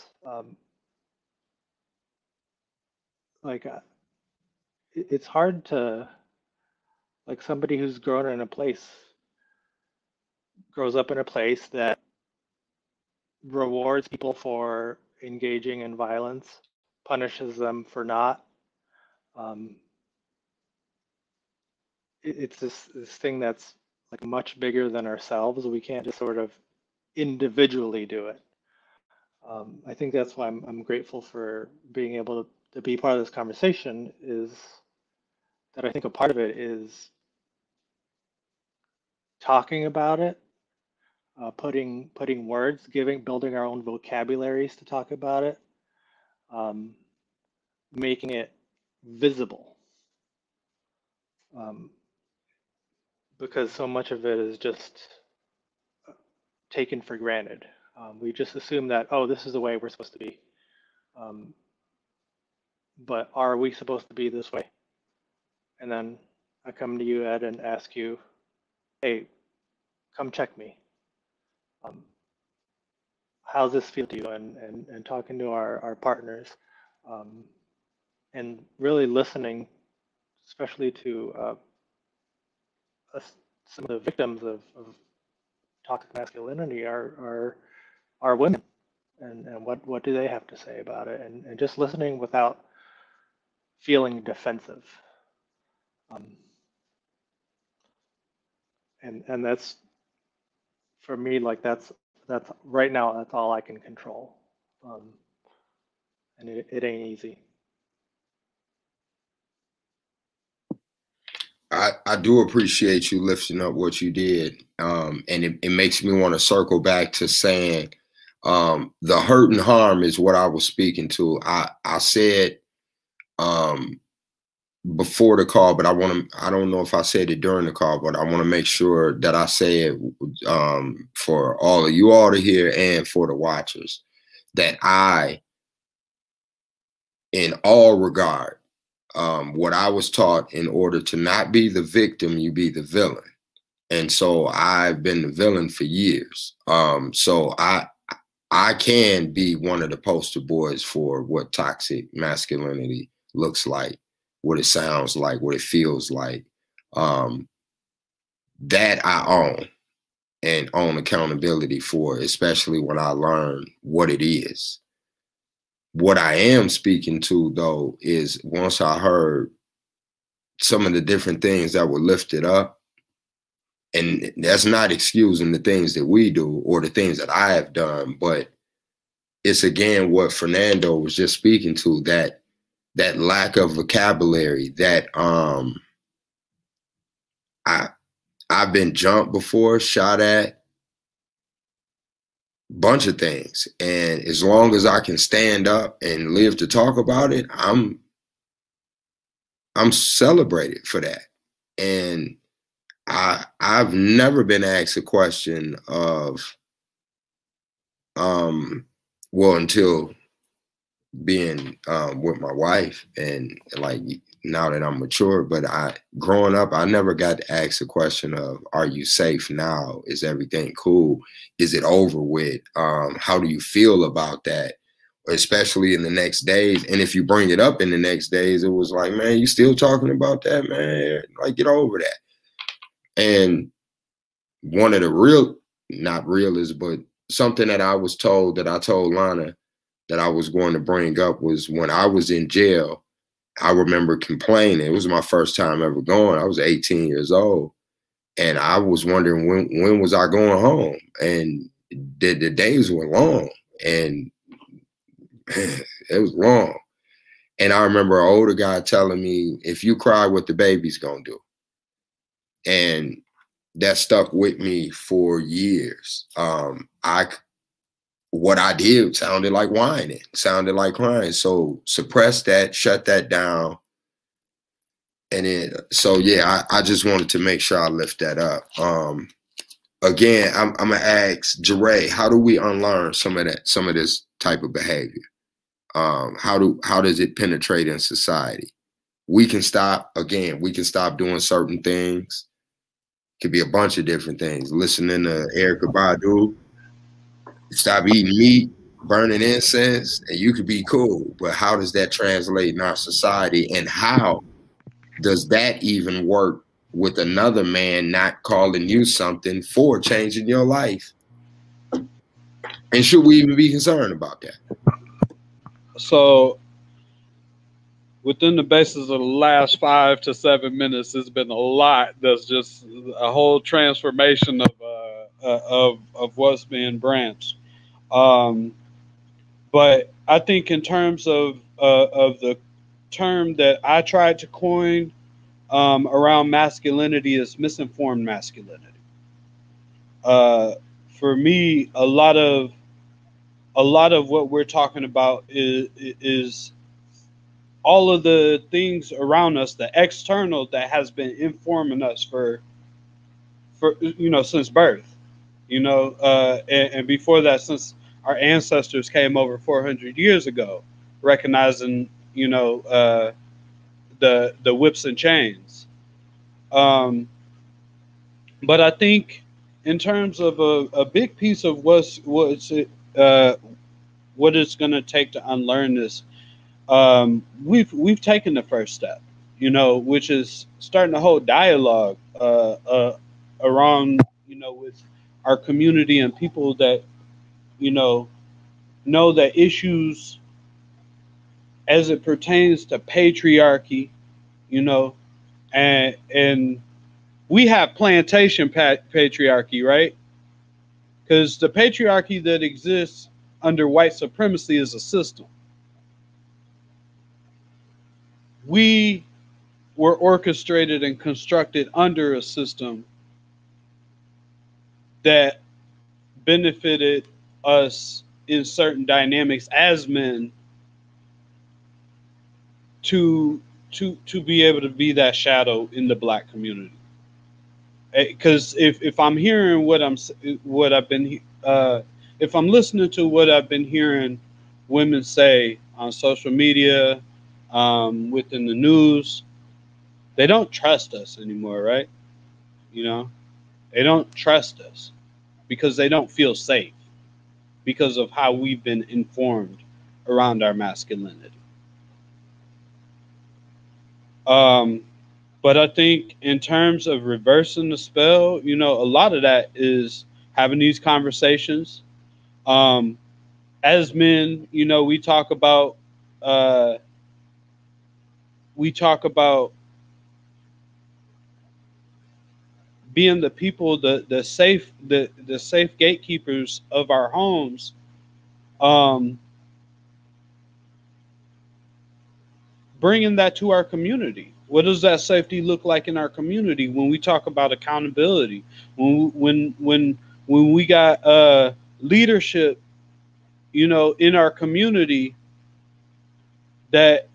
It's hard to, like, somebody who's grows up in a place that rewards people for engaging in violence, punishes them for not. It's this thing that's like much bigger than ourselves. We can't just sort of individually do it. I think that's why I'm grateful for being able to be part of this conversation, is that I think a part of it is talking about it, putting words, building our own vocabularies to talk about it, making it visible, because so much of it is just taken for granted. We just assume that, oh, this is the way we're supposed to be. But are we supposed to be this way? And then I come to you, Ed, and ask you, hey, come check me. How's this feel to you? And talking to our partners, and really listening, especially to some of the victims of toxic masculinity are women, and what do they have to say about it, and just listening without feeling defensive. And that's, for me, like that's right now, that's all I can control. And it ain't easy. I do appreciate you lifting up what you did. And it makes me want to circle back to saying the hurt and harm is what I was speaking to. I said before the call, but I don't know if I said it during the call, but I want to make sure that I say it for all of you all to hear and for the watchers, that I, in all regard, what I was taught, in order to not be the victim, you be the villain. And so I've been the villain for years. So I can be one of the poster boys for what toxic masculinity looks like, what it sounds like, what it feels like. That I own and own accountability for, especially when I learn what it is. What I am speaking to, though, is once I heard some of the different things that were lifted up, and that's not excusing the things that we do or the things that I have done, but it's again what Fernando was just speaking to, that lack of vocabulary, that I've been jumped before, shot at, bunch of things. And as long as I can stand up and live to talk about it, I'm celebrated for that. And I've never been asked a question of, well, until being with my wife, and like now that I'm mature, but growing up, I never got to ask a question of, are you safe now? Is everything cool? Is it over with? How do you feel about that? Especially in the next days. And if you bring it up in the next days, it was like, man, you still talking about that, man? Like, get over that. And one of the not realist, but something that I was told, that I told Lana that I was going to bring up, was when I was in jail, I remember complaining. It was my first time ever going. I was 18 years old. And I was wondering when was I going home? And the days were long, and it was long. And I remember an older guy telling me, if you cry, what the baby's gonna do. And that stuck with me for years. What I did sounded like whining, sounded like crying. So suppress that, shut that down. And then, so yeah, I just wanted to make sure I lift that up. Again, I'm gonna ask Jeray, how do we unlearn some of this type of behavior? How does it penetrate in society? We can stop doing certain things. Could be a bunch of different things. Listening to Erykah Badu, stop eating meat, burning incense, and you could be cool. But how does that translate in our society? And how does that even work with another man not calling you something for changing your life? And should we even be concerned about that? So within the basis of the last 5 to 7 minutes, there's been a lot. That's just a whole transformation of of what's being branched. But I think in terms of the term that I tried to coin around masculinity is misinformed masculinity. For me, a lot of what we're talking about is all of the things around us, the external that has been informing us for since birth, and before that, since our ancestors came over 400 years ago, recognizing the whips and chains. But I think in terms of a big piece of what it's going to take to unlearn this, we've taken the first step, which is starting to hold dialogue around, with our community and people that, know that issues as it pertains to patriarchy, and we have plantation patriarchy, right? Because the patriarchy that exists under white supremacy is a system. We were orchestrated and constructed under a system that benefited us in certain dynamics as men to be able to be that shadow in the Black community. Because if I'm hearing if I'm listening to what I've been hearing women say on social media, within the news, they don't trust us anymore, right? They don't trust us because they don't feel safe because of how we've been informed around our masculinity. But I think in terms of reversing the spell, a lot of that is having these conversations. As men, we talk about being the people, the safe gatekeepers of our homes. Bringing that to our community. What does that safety look like in our community when we talk about accountability? When we got leadership, in our community that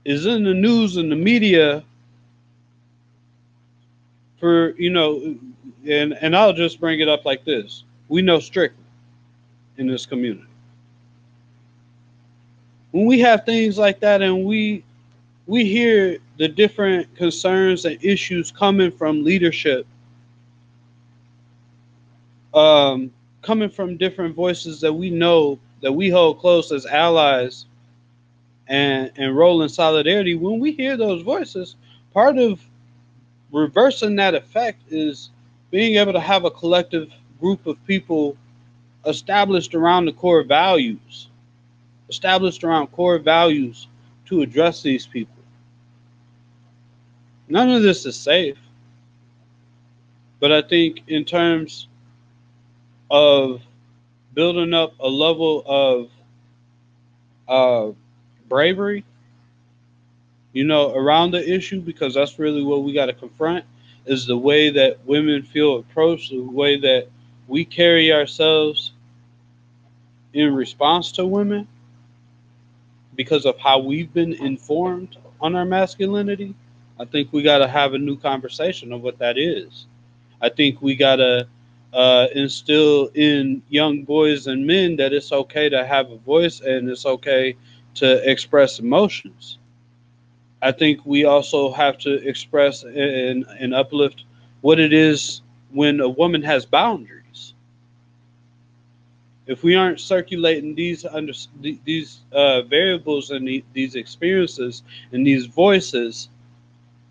is in the news and the media for, and I'll just bring it up like this. We know strictly in this community. When we have things like that and we hear the different concerns and issues coming from leadership, coming from different voices that we know that we hold close as allies and roll in solidarity. When we hear those voices, part of reversing that effect is being able to have a collective group of people established around the core values, to address these people. None of this is safe. But I think in terms of building up a level of bravery, around the issue, because that's really what we got to confront, is the way that women feel approached, the way that we carry ourselves in response to women because of how we've been informed on our masculinity. I think we got to have a new conversation of what that is. I think we got to instill in young boys and men that it's okay to have a voice and it's okay to express emotions. I think we also have to express and uplift what it is when a woman has boundaries. If we aren't circulating these variables and these experiences and these voices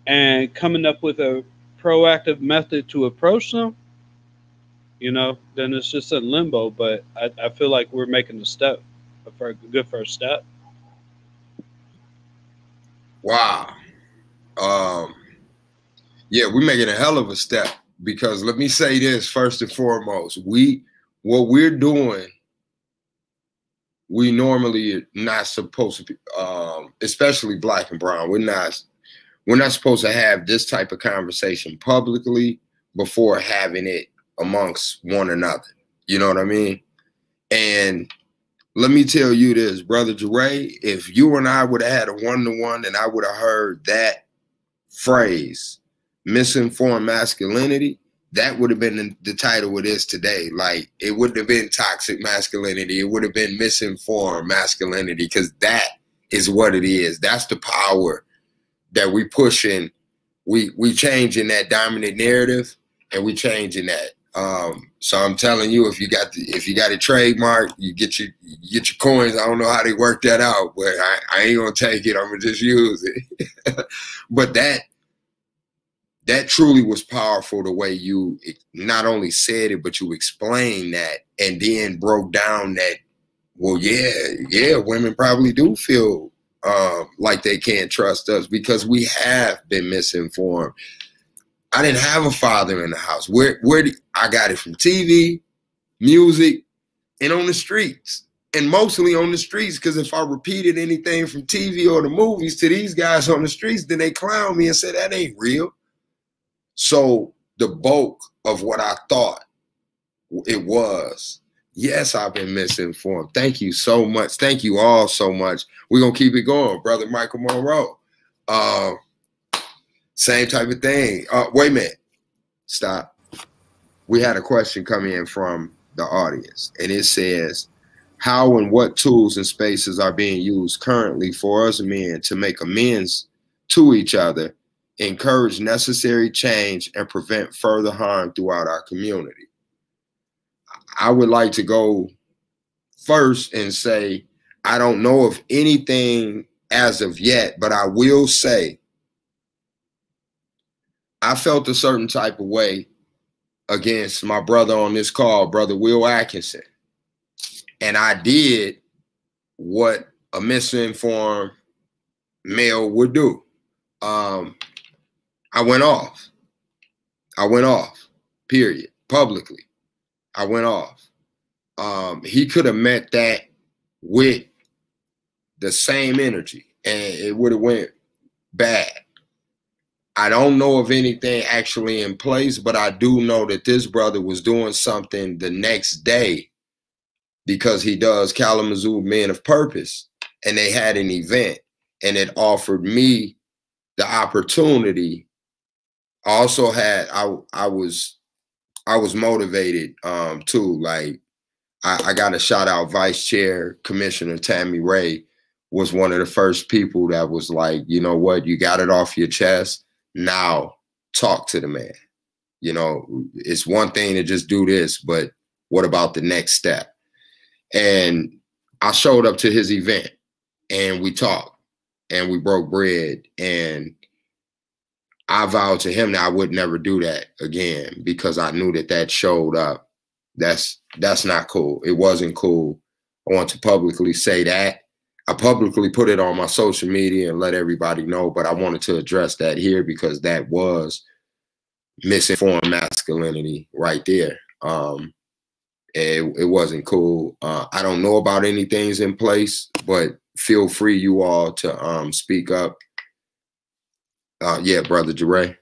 and coming up with a proactive method to approach them, then it's just in limbo. But I feel like we're making a good first step. Wow. Yeah, we're making a hell of a step. because let me say this first and foremost. What we're doing, we normally are not supposed to be, especially Black and brown. We're not supposed to have this type of conversation publicly before having it amongst one another. You know what I mean? And let me tell you this, Brother Jeray, if you and I would have had a one-to-one and I would have heard that phrase, misinformed masculinity, that would have been the title it is today. Like, it wouldn't have been toxic masculinity. It would have been misinformed masculinity, because that is what it is. That's the power that we pushing. We changing that dominant narrative, and we changing that. So I'm telling you, if you got a trademark, you get your coins. I don't know how they work that out, but I ain't gonna take it. I'm gonna just use it. But that truly was powerful, the way you not only said it, but you explained that, and then broke down that, well, yeah, women probably do feel like they can't trust us because we have been misinformed. I didn't have a father in the house. I got it from TV, music, and on the streets. And mostly on the streets, because if I repeated anything from TV or the movies to these guys on the streets, then they clown me and say that ain't real. So the bulk of what I thought it was, yes, I've been misinformed. Thank you so much. Thank you all so much. We're going to keep it going, Brother Michael Monroe. Same type of thing. Wait a minute. Stop. We had a question come in from the audience, and it says, how and what tools and spaces are being used currently for us men to make amends to each other, encourage necessary change, and prevent further harm throughout our community? I would like to go first and say, I don't know of anything as of yet, but I will say I felt a certain type of way against my brother on this call, Brother Will Atkinson. And I did what a misinformed male would do. I went off. Period. Publicly. I went off. He could have met that with the same energy, and it would have went bad. I don't know of anything actually in place, but I do know that this brother was doing something the next day, because he does Kalamazoo Men of Purpose, and they had an event, and it offered me the opportunity. I also had, I was motivated too. Like, I got to shout out Vice Chair Commissioner Tammy Ray, was one of the first people that was like, you know what, you got it off your chest. Now talk to the man. You know, it's one thing to just do this, but what about the next step? And I showed up to his event, and we talked, and we broke bread, and I vowed to him that I would never do that again, because I knew that showed up. That's not cool. It wasn't cool. I want to publicly say that. I publicly put it on my social media and let everybody know, but I wanted to address that here because that was misinformed masculinity right there. It wasn't cool. I don't know about any things in place, but feel free, you all, to speak up. Yeah, Brother Jeray.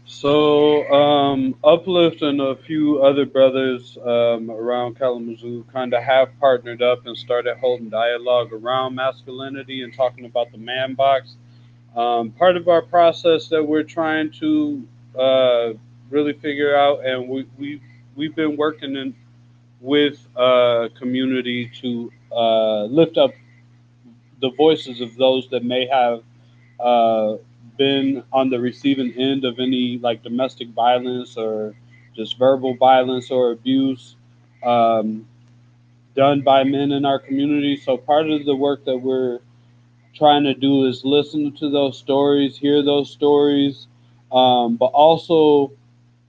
So Uplift and a few other brothers around Kalamazoo kind of have partnered up and started holding dialogue around masculinity and talking about the man box. Part of our process that we're trying to really figure out, and we've been working with community to lift up the voices of those that may have been on the receiving end of any like domestic violence or just verbal violence or abuse done by men in our community. So part of the work that we're trying to do is listen to those stories, hear those stories, but also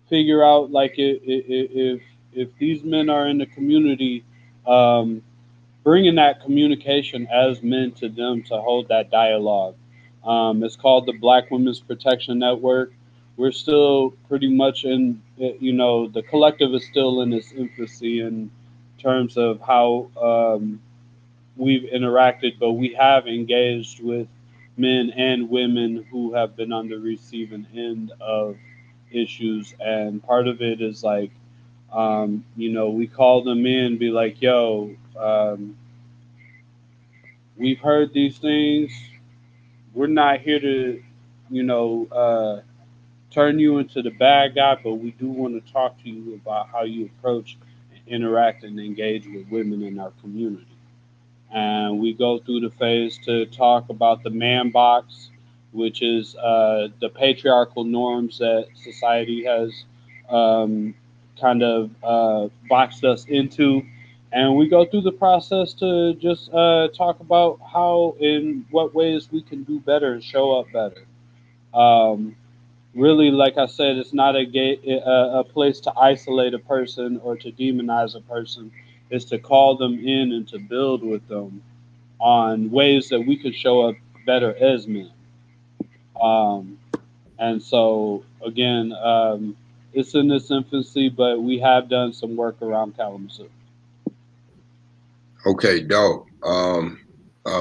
figure out, like, if these men are in the community, bringing that communication as men to them to hold that dialogue. It's called the Black Women's Protection Network. we're still pretty much in, you know, the collective is still in its infancy in terms of how we've interacted, but we have engaged with men and women who have been on the receiving end of issues. And part of it is like, you know, we call them in, be like, yo, we've heard these things. We're not here to, you know, turn you into the bad guy, but we do want to talk to you about how you approach, interact, and engage with women in our community. And we go through the phase to talk about the man box, which is the patriarchal norms that society has kind of boxed us into. And we go through the process to just talk about how, in what ways we can do better and show up better. Really, like I said, it's not a place to isolate a person or to demonize a person. It's to call them in and to build with them on ways that we could show up better as men. And so, again, it's in its infancy, but we have done some work around Kalamazoo. Okay, dope.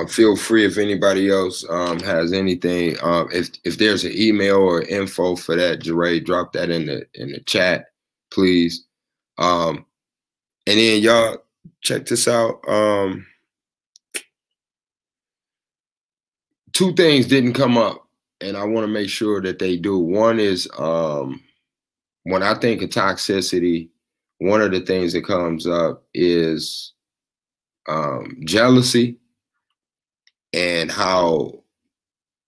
Feel free if anybody else has anything. If there's an email or info for that, Jeray, drop that in the chat, please. And then y'all check this out. Two things didn't come up, and I want to make sure that they do. One is when I think of toxicity, one of the things that comes up is jealousy, and how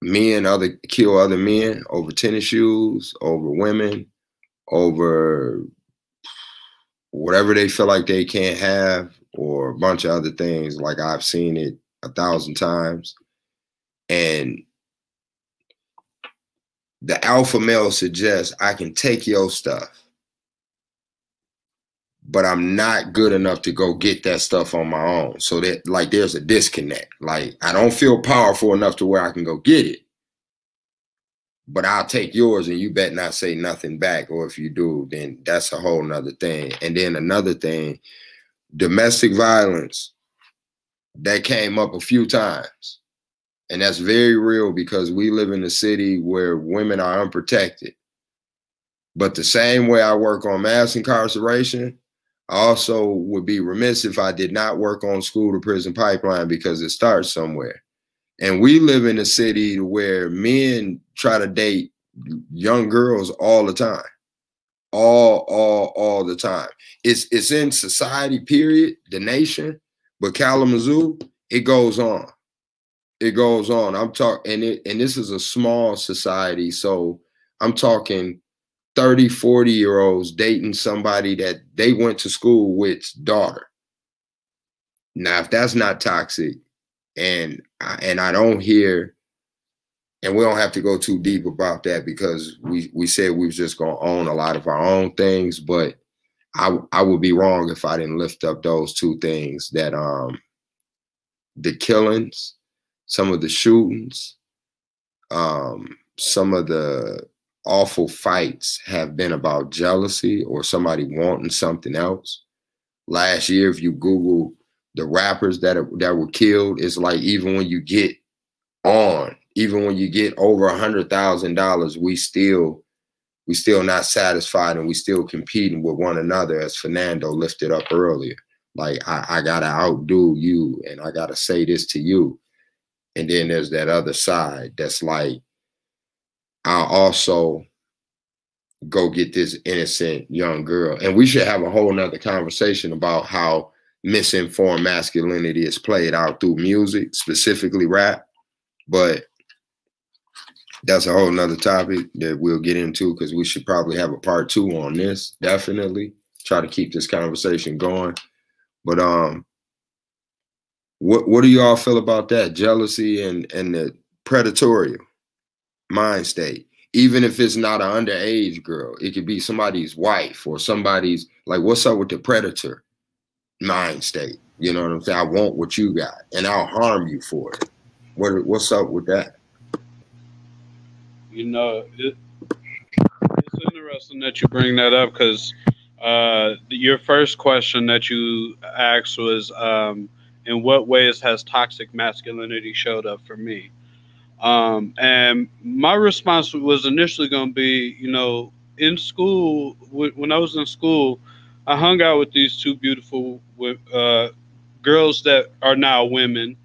men kill other men over tennis shoes, over women, over whatever they feel like they can't have, or a bunch of other things. Like, I've seen it 1,000 times. And the alpha male suggests, I can take your stuff, but I'm not good enough to go get that stuff on my own. So that, like, there's a disconnect. Like, I don't feel powerful enough to where I can go get it, but I'll take yours and you bet not say nothing back. Or if you do, then that's a whole nother thing. And then another thing, domestic violence, that came up a few times. And that's very real, because we live in a city where women are unprotected. But the same way I work on mass incarceration, I also would be remiss if I did not work on school to prison pipeline, because it starts somewhere. And we live in a city where men try to date young girls all the time. All the time. It's in society, period, the nation, but Kalamazoo, it goes on. It goes on. I'm talking, and this is a small society, so I'm talking 30, 40-year-olds dating somebody that they went to school with's daughter. Now, if that's not toxic, and I don't hear, and we don't have to go too deep about that, because we said we was just gonna own a lot of our own things, but I would be wrong if I didn't lift up those two things, that the killings, some of the shootings, some of the awful fights have been about jealousy or somebody wanting something else. Last year, if you Google the rappers that were killed, it's like, even when you get over $100,000, we still not satisfied, and we still competing with one another, as Fernando lifted up earlier. Like, I gotta outdo you, and I gotta say this to you. And then there's that other side that's like, I'll also go get this innocent young girl. And we should have a whole nother conversation about how misinformed masculinity is played out through music, specifically rap. But that's a whole nother topic that we'll get into, because we should probably have a part 2 on this. Definitely try to keep this conversation going. But what do y'all feel about that? Jealousy and the predatory mind state. Even if it's not an underage girl, it could be somebody's wife or somebody's, like, what's up with the predator mind state? You know what I'm saying? I want what you got, and I'll harm you for it. What's up with that? You know, interesting that you bring that up because your first question that you asked was, in what ways has toxic masculinity showed up for me? And my response was initially going to be, you know, in school, when I was in school, I hung out with these two beautiful girls that are now women.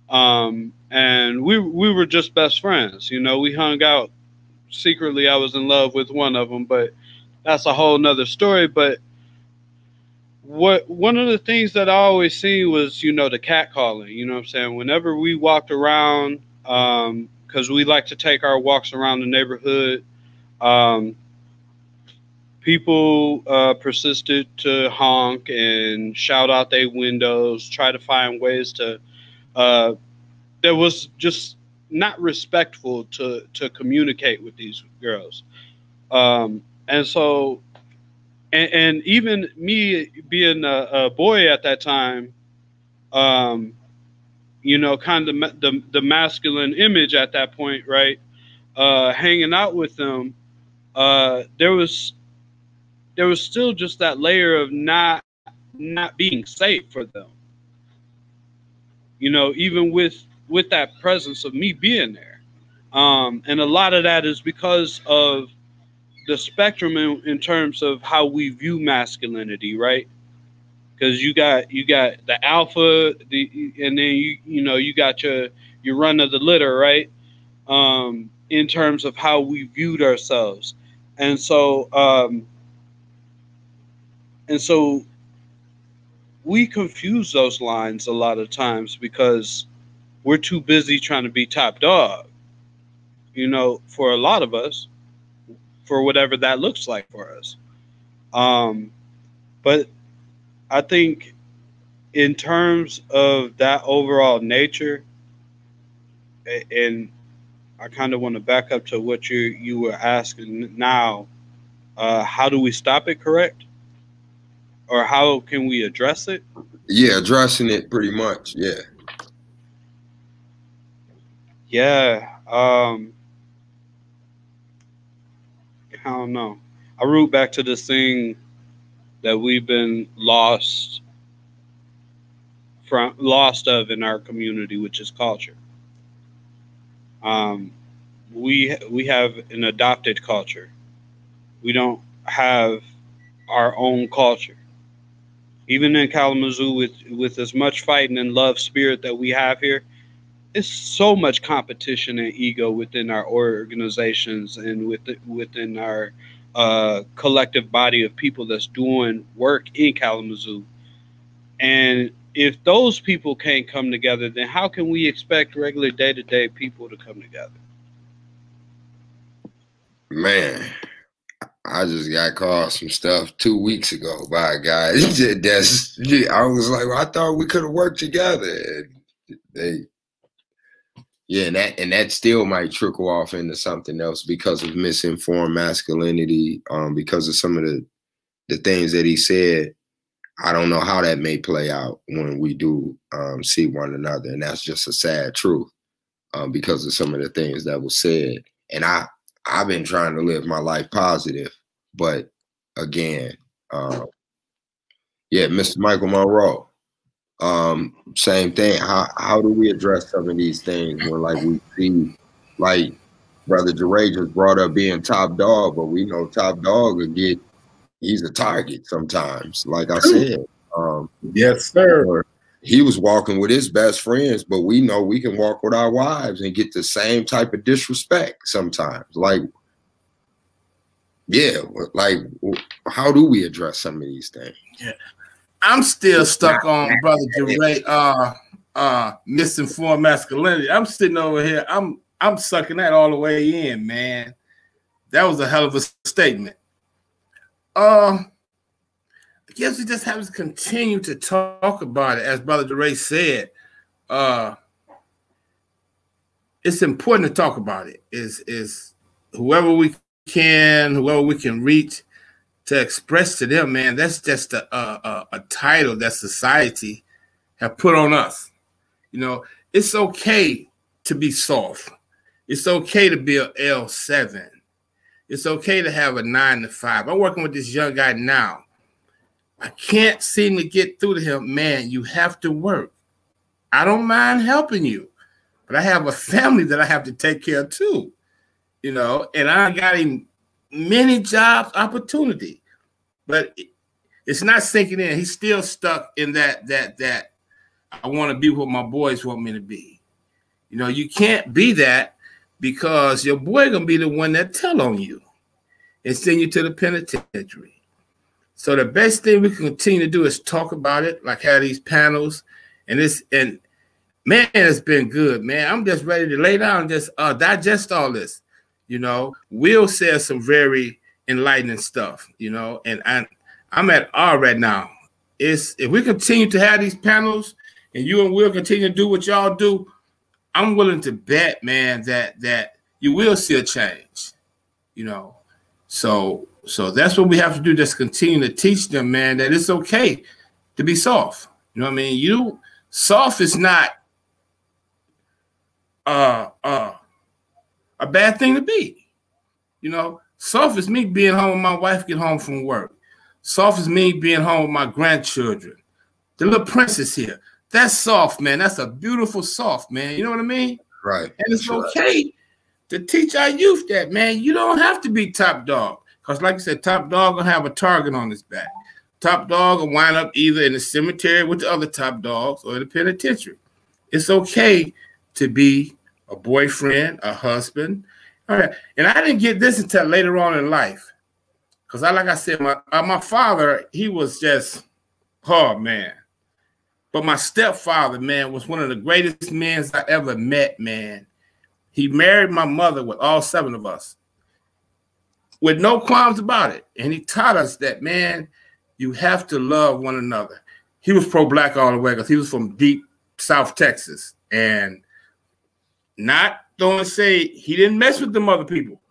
And we were just best friends. You know, we hung out secretly. I was in love with one of them, but that's a whole nother story. But one of the things that I always seen was, you know, the catcalling. You know what I'm saying? Whenever we walked around, because we like to take our walks around the neighborhood, people persisted to honk and shout out their windows, try to find ways to that was just not respectful to communicate with these girls. And so, and even me being a boy at that time, you know, kind of the masculine image at that point, right? Hanging out with them, there was still just that layer of not being safe for them. You know, even with that presence of me being there, and a lot of that is because of the spectrum in terms of how we view masculinity, right? Because you got the alpha, and then you know you got your run of the litter, right? In terms of how we viewed ourselves, and so we confuse those lines a lot of times because we're too busy trying to be top dog, you know, for a lot of us, for whatever that looks like for us. But I think in terms of that overall nature, and I kind of want to back up to what you were asking now, how do we stop it, correct? Or how can we address it? Yeah, addressing it pretty much. Yeah. Yeah. I don't know. I root back to this thing that we've been lost of in our community, which is culture. We have an adopted culture. We don't have our own culture. Even in Kalamazoo, with as much fighting and love spirit that we have here, it's so much competition and ego within our organizations and within our collective body of people that's doing work in Kalamazoo. And if those people can't come together, then how can we expect regular day-to-day people to come together? Man, I just got called some stuff 2 weeks ago by a guy. That's, I was like, well, I thought we could have worked together. And that still might trickle off into something else because of misinformed masculinity, because of some of the things that he said. I don't know how that may play out when we do see one another, and that's just a sad truth because of some of the things that was said. And I've been trying to live my life positive, but again, yeah, Mr. Michael Monroe, same thing. How do we address some of these things when, like, we see, like Brother Jeray just brought up being top dog, but we know top dog will get, he's a target sometimes. Like I said, yes, sir. He was walking with his best friends, but we know we can walk with our wives and get the same type of disrespect sometimes. Like, yeah, like, how do we address some of these things? Yeah, I'm still stuck on Brother Jeray, misinformed masculinity. I'm sitting over here. I'm sucking that all the way in, man. That was a hell of a statement. I guess we just have to continue to talk about it. As Brother Jeray said, it's important to talk about it. Is whoever we can reach to express to them, man, that's just a title that society have put on us. You know, it's okay to be soft. It's okay to be an L7. It's okay to have a 9 to 5. I'm working with this young guy now. I can't seem to get through to him. Man, you have to work. I don't mind helping you, but I have a family that I have to take care of too, you know, and I got him many jobs opportunity, but it's not sinking in. He's still stuck in that I want to be what my boys want me to be. You know, you can't be that because your boy gonna be the one that tell on you and send you to the penitentiary. So the best thing we can continue to do is talk about it, like have these panels, and man, it's been good, man. I'm just ready to lay down and just digest all this. You know, Will says some very enlightening stuff, you know, and I'm at R right now. If we continue to have these panels and you and Will continue to do what y'all do, I'm willing to bet, man, that you will see a change, you know. So that's what we have to do. Just continue to teach them, man, that it's okay to be soft. You know what I mean? Soft is not a bad thing to be. You know, soft is me being home when my wife get home from work. Soft is me being home with my grandchildren. The little princess here. That's soft, man. That's a beautiful soft, man. You know what I mean? Right. And it's okay to teach our youth that, man, you don't have to be top dog. Because like I said, top dog will have a target on his back. Top dog will wind up either in the cemetery with the other top dogs or in the penitentiary. It's okay to be a boyfriend, a husband. All right. And I didn't get this until later on in life. Because like I said, my father, he was just, oh, man. But my stepfather, man, was one of the greatest men I ever met, man. He married my mother with all 7 of us with no qualms about it. And he taught us that, man, you have to love one another. He was pro-black all the way because he was from deep South Texas. And not throwing shade, he didn't mess with them other people.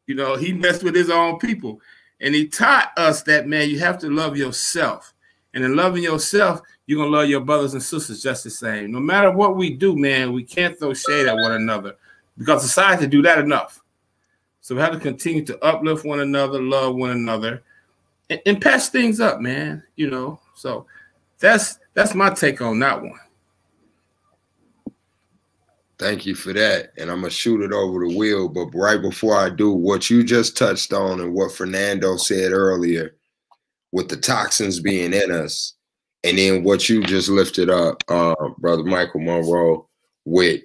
You know, he messed with his own people. And he taught us that, man, you have to love yourself. And in loving yourself, you're going to love your brothers and sisters just the same. No matter what we do, man, we can't throw shade at one another because society do that enough. So we have to continue to uplift one another, love one another, and patch things up, man. You know, so that's my take on that one. Thank you for that. And I'm going to shoot it over to Will. But right before I do, what you just touched on and what Fernando said earlier with the toxins being in us, and then what you just lifted up, Brother Michael Monroe, with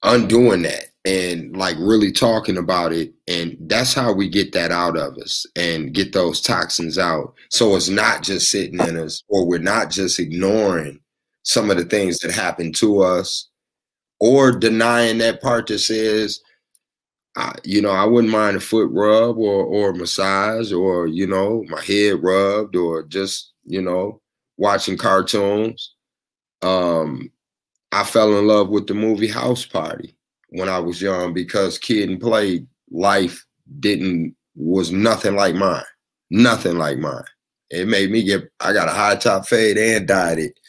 undoing that and like really talking about it. And that's how we get that out of us and get those toxins out. So it's not just sitting in us, or we're not just ignoring some of the things that happen to us or denying that part that says, you know, I wouldn't mind a foot rub or massage or, you know, my head rubbed or just, you know, watching cartoons. I fell in love with the movie House Party when I was young because Kid and Play life was nothing like mine. Nothing like mine. It made me I got a high top fade and dyed it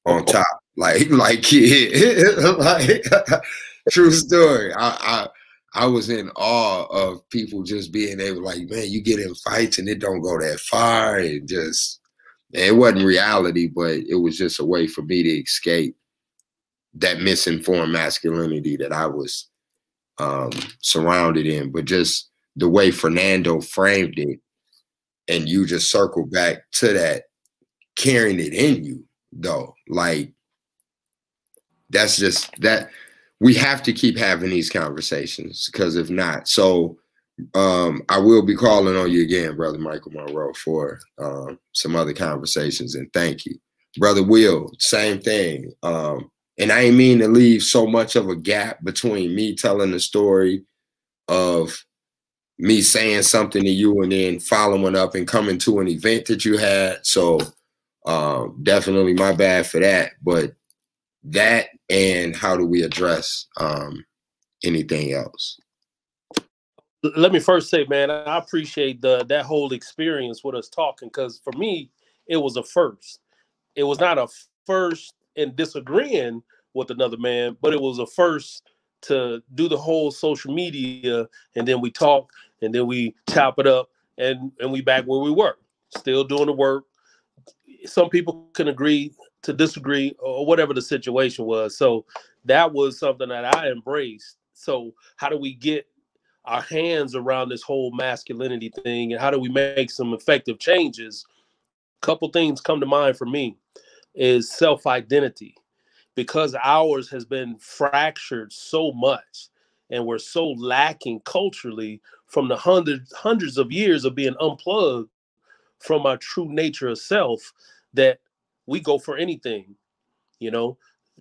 on top. Like Kid. Like, true story. I was in awe of people just being able, like, man, you get in fights and it don't go that far. And just, it wasn't reality, but it was just a way for me to escape that misinformed masculinity that I was surrounded in. But just the way Fernando framed it, and you just circle back to that, carrying it in you, though, like, that's just that. We have to keep having these conversations, because if not, so I will be calling on you again, Brother Michael Monroe, for some other conversations, and thank you. Brother Will, same thing. And I ain't mean to leave so much of a gap between me telling the story of me saying something to you and then following up and coming to an event that you had. So definitely my bad for that. But that, and how do we address anything else? Let me first say, man, I appreciate that whole experience with us talking, because for me, it was a first. It was not a first in disagreeing with another man, but it was a first to do the whole social media, and then we talk, and then we chop it up, and we back where we were, still doing the work. Some people can agree to disagree or whatever the situation was. So that was something that I embraced. So how do we get our hands around this whole masculinity thing, and how do we make some effective changes? A couple things come to mind for me is self-identity, because ours has been fractured so much, and we're so lacking culturally from the hundreds of years of being unplugged from our true nature of self, that we go for anything. You know,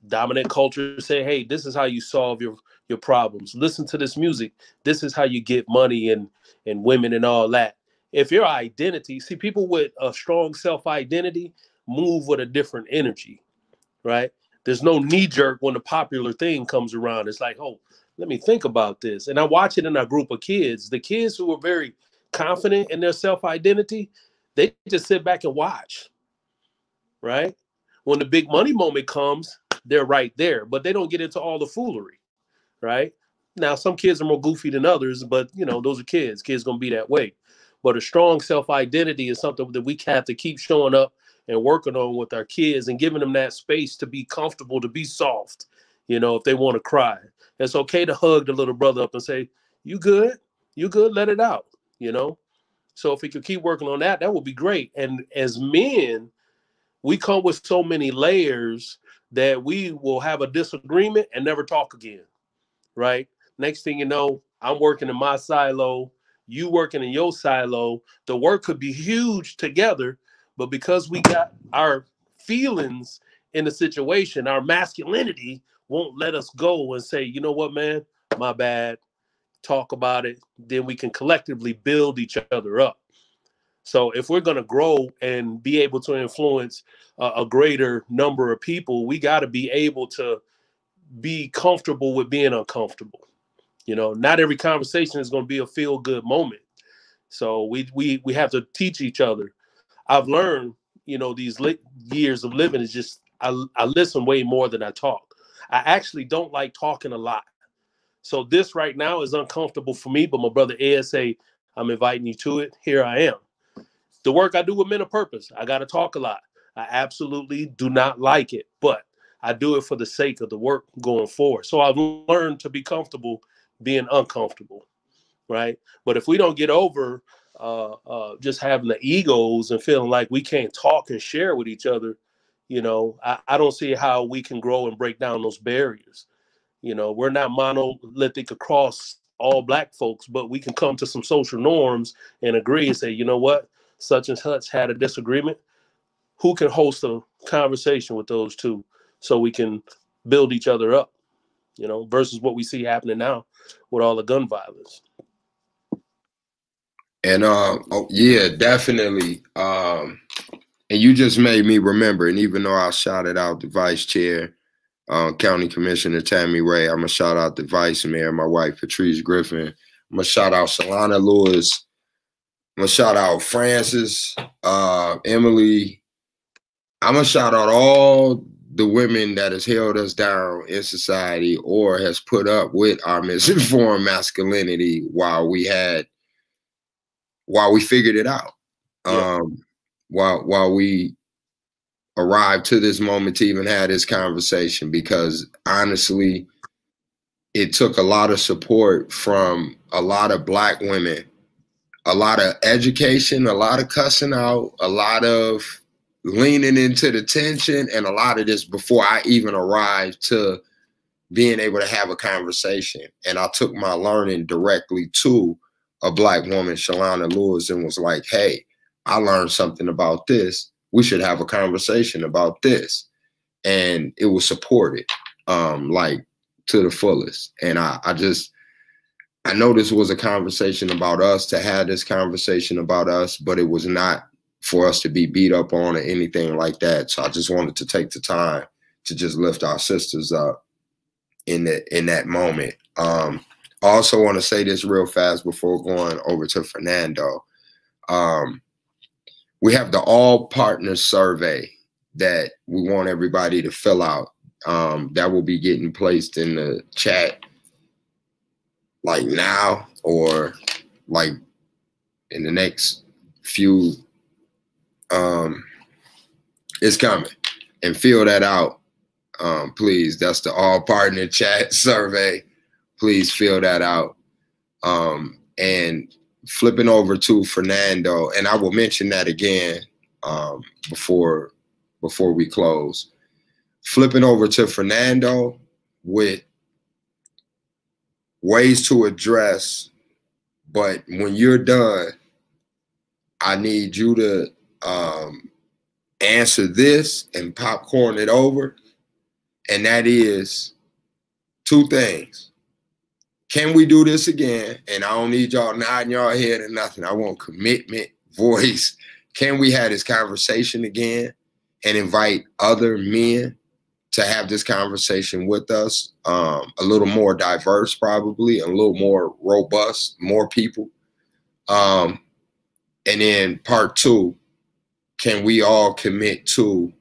dominant culture say, hey, this is how you solve your problems. Listen to this music. This is how you get money and women and all that. If your identity, see, people with a strong self-identity move with a different energy, right? There's no knee jerk when a popular thing comes around. It's like, oh, let me think about this. And I watch it in our group of kids. The kids who are very confident in their self-identity, they just sit back and watch, right? When the big money moment comes, they're right there, but they don't get into all the foolery, right? Now, some kids are more goofy than others, but you know, those are kids. Kids gonna be that way. But a strong self-identity is something that we have to keep showing up and working on with our kids, and giving them that space to be comfortable, to be soft. You know, if they want to cry, it's okay to hug the little brother up and say, you good? You good? Let it out, you know? So if we could keep working on that, that would be great. And as men, we come with so many layers that we will have a disagreement and never talk again, right? Next thing you know, I'm working in my silo, you working in your silo. The work could be huge together, but because we got our feelings in the situation, our masculinity won't let us go and say, you know what, man, my bad, talk about it. Then we can collectively build each other up. So if we're going to grow and be able to influence a greater number of people, we got to be able to be comfortable with being uncomfortable. You know, not every conversation is going to be a feel-good moment. So we have to teach each other. I've learned, you know, these years of living is just, I listen way more than I talk. I actually don't like talking a lot. So this right now is uncomfortable for me, but my brother Ed say, I'm inviting you to it. Here I am. The work I do with Men of Purpose, I got to talk a lot. I absolutely do not like it, but I do it for the sake of the work going forward. So I've learned to be comfortable being uncomfortable, right? But if we don't get over just having the egos and feeling like we can't talk and share with each other, you know, I don't see how we can grow and break down those barriers. You know, we're not monolithic across all Black folks, but we can come to some social norms and agree and say, you know what, such and such had a disagreement. Who can host a conversation with those two so we can build each other up, you know, versus what we see happening now with all the gun violence. And yeah, definitely. And you just made me remember, and even though I shouted out the vice chair, County Commissioner Tammy Ray, I'm gonna shout out the vice mayor, my wife Patrice Griffin. I'm gonna shout out Shalana Lewis. I'm gonna shout out Francis, Emily. I'm gonna shout out all the women that has held us down in society or has put up with our misinformed masculinity while we figured it out. Yeah. While we arrived to this moment to even have this conversation, because honestly, it took a lot of support from a lot of Black women, a lot of education, a lot of cussing out, a lot of leaning into the tension, and a lot of this before I even arrived to being able to have a conversation. And I took my learning directly to a Black woman, Shalana Lewis, and was like, hey, I learned something about this. We should have a conversation about this. And it was supported, like to the fullest. And I know this was a conversation about us, to have this conversation about us, but it was not for us to be beat up on or anything like that. So I just wanted to take the time to just lift our sisters up in that moment. I also want to say this real fast before going over to Fernando. We have the All Partners survey that we want everybody to fill out. That will be getting placed in the chat like now or like in the next few, it's coming. And fill that out, please. That's the all partner chat survey. Please fill that out. And flipping over to Fernando, and I will mention that again before we close. Flipping over to Fernando with ways to address, but when you're done, I need you to answer this and popcorn it over. And that is two things. Can we do this again? And I don't need y'all nodding y'all head or nothing. I want commitment, voice. Can we have this conversation again and invite other men to have this conversation with us? A little more diverse, probably, a little more robust, more people. And then part two, can we all commit to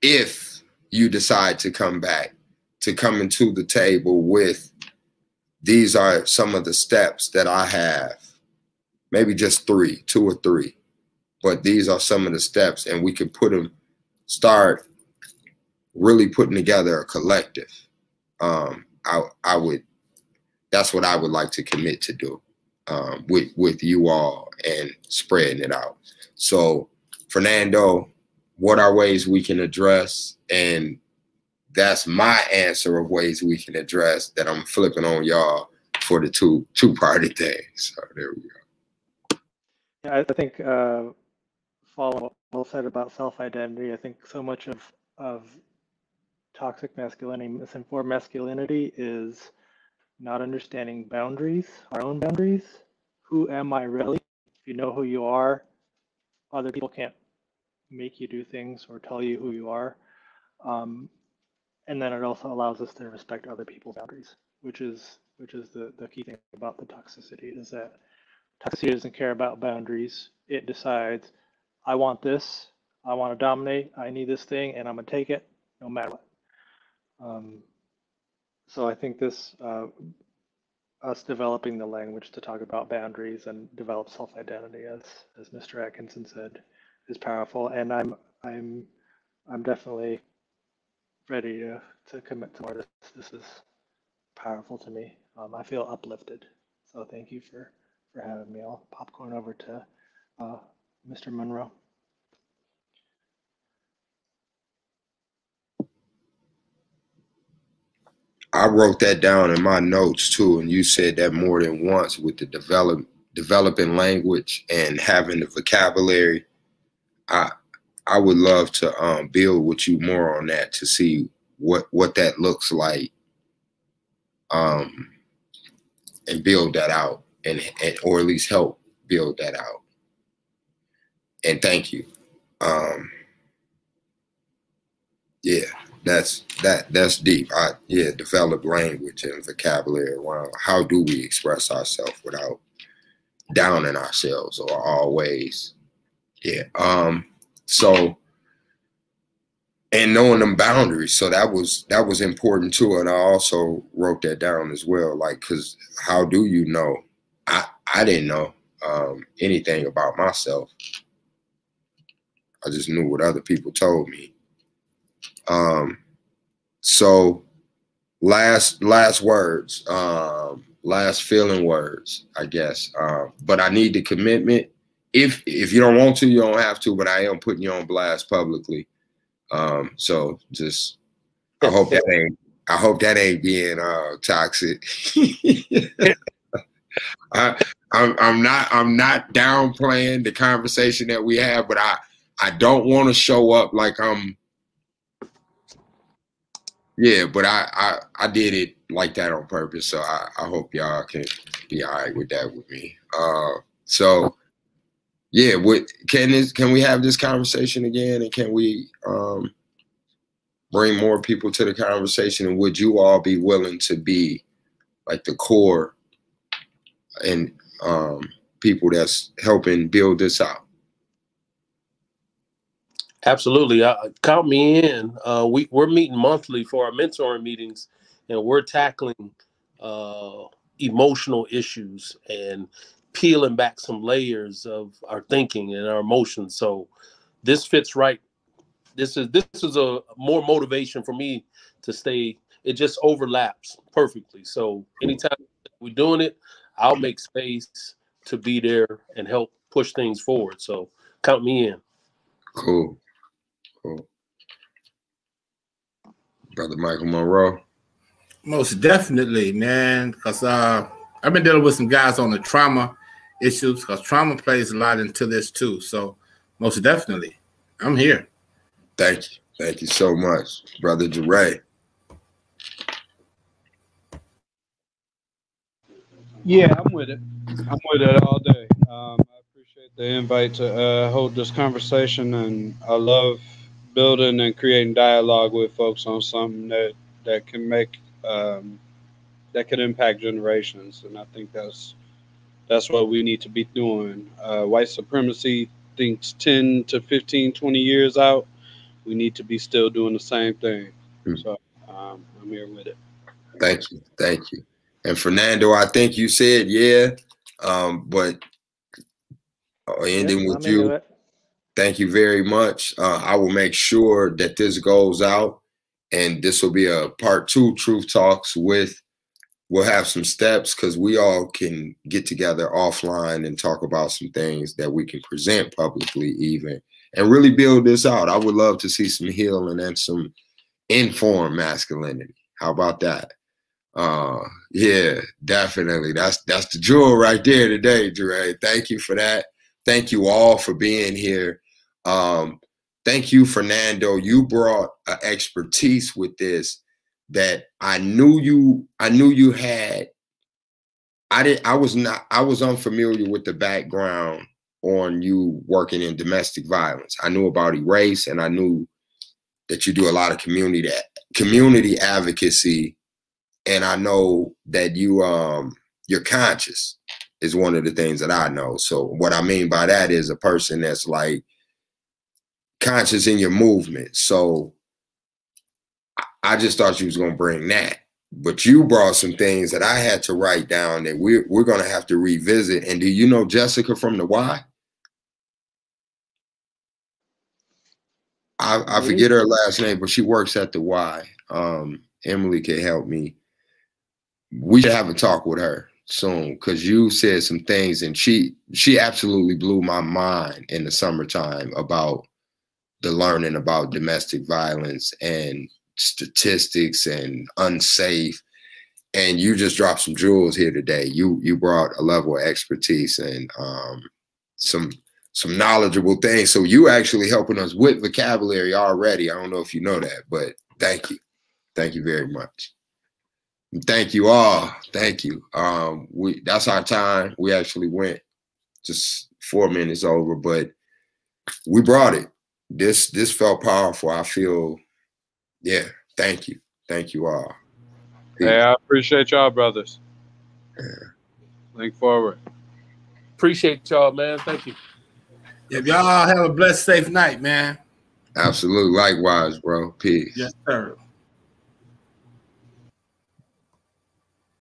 if you decide to come back, to coming to the table with, these are some of the steps that I have, maybe just 2 or 3, but these are some of the steps, and we could start really putting together a collective. That's what I would like to commit to do with you all and spreading it out. So Fernando, what are ways we can address? And that's my answer of ways we can address that I'm flipping on y'all for the two-party thing. So there we go. Yeah, I think following what Will said about self-identity, I think so much of toxic masculinity, misinformed masculinity is not understanding boundaries, our own boundaries. Who am I really? If you know who you are, other people can't make you do things or tell you who you are. And then it also allows us to respect other people's boundaries, which is the key thing about the toxicity, is that toxicity doesn't care about boundaries. It decides, I want this, I want to dominate, I need this thing, and I'm gonna take it no matter what. So I think this, us developing the language to talk about boundaries and develop self-identity, as Mr. Atkinson said, is powerful. And I'm definitely ready to commit to more of this. This is powerful to me. I feel uplifted. So thank you for having me. I'll popcorn over to Mr. Monroe. I wrote that down in my notes too, and you said that more than once with the developing language and having the vocabulary. I would love to build with you more on that to see what that looks like, and build that out, and or at least help build that out. And thank you. Yeah, that's deep. Develop language and vocabulary around how do we express ourselves without downing ourselves or always. Yeah. So, and knowing them boundaries. So that was important too. And I also wrote that down as well. Like, cause how do you know? I didn't know anything about myself. I just knew what other people told me. So last words, last feeling words, I guess. But I need the commitment. If you don't want to, you don't have to, but I am putting you on blast publicly. So just, I hope that ain't being toxic. I'm not downplaying the conversation that we have, but I don't want to show up like I'm, yeah, but I did it like that on purpose. So I hope y'all can be all right with that with me. So yeah, can we have this conversation again, and can we bring more people to the conversation? And would you all be willing to be like the core and people that's helping build this out? Absolutely. Count me in. We're meeting monthly for our mentoring meetings and we're tackling emotional issues and peeling back some layers of our thinking and our emotions. So this fits right. This is a more motivation for me to stay. It just overlaps perfectly. So anytime we're doing it, I'll make space to be there and help push things forward. So count me in. Cool. Cool. Brother Michael Monroe. Most definitely, man, because I've been dealing with some guys on the trauma issues, because trauma plays a lot into this too. So most definitely, I'm here. Thank you. Thank you so much, Brother Jeray. Yeah, I'm with it. I'm with it all day. I appreciate the invite to hold this conversation, and I love building and creating dialogue with folks on something that can make that can impact generations. And I think that's what we need to be doing. White supremacy thinks 10 to 15, 20 years out. We need to be still doing the same thing. So I'm here with it. Thank you. Thank you. And Fernando, I think you said, yeah, but ending with you, thank you very much. I will make sure that this goes out, and this will be a part 2 Truth Talks with, we'll have some steps, because we all can get together offline and talk about some things that we can present publicly even, and really build this out. I would love to see some healing and some informed masculinity. How about that? Yeah, definitely. That's the jewel right there today, Dre. Thank you for that. Thank you all for being here. Thank you, Fernando. You brought an expertise with this that I knew you had. I was unfamiliar with the background on you working in domestic violence. I knew about Erase, and I knew that you do a lot of community advocacy. And I know that you're conscious is one of the things that I know. So what I mean by that is a person that's like conscious in your movement. So I just thought you was gonna bring that, but you brought some things that I had to write down that we're gonna have to revisit. And do you know Jessica from the Y? I forget her last name, but she works at the Y. Emily can help me. We should have a talk with her soon, because you said some things, and she absolutely blew my mind in the summertime about the learning about domestic violence and statistics and unsafe. And you just dropped some jewels here today. You brought a level of expertise and some knowledgeable things. So you actually helping us with vocabulary already. I don't know if you know that, but thank you. Thank you very much. Thank you all. Thank you. That's our time. We actually went just 4 minutes over, but we brought it. This felt powerful. I feel, yeah. Thank you. Thank you all. Peace. Hey, I appreciate y'all, brothers. Yeah. Link forward. Appreciate y'all, man. Thank you. If y'all have a blessed, safe night, man. Absolutely. Likewise, bro. Peace. Yes, sir.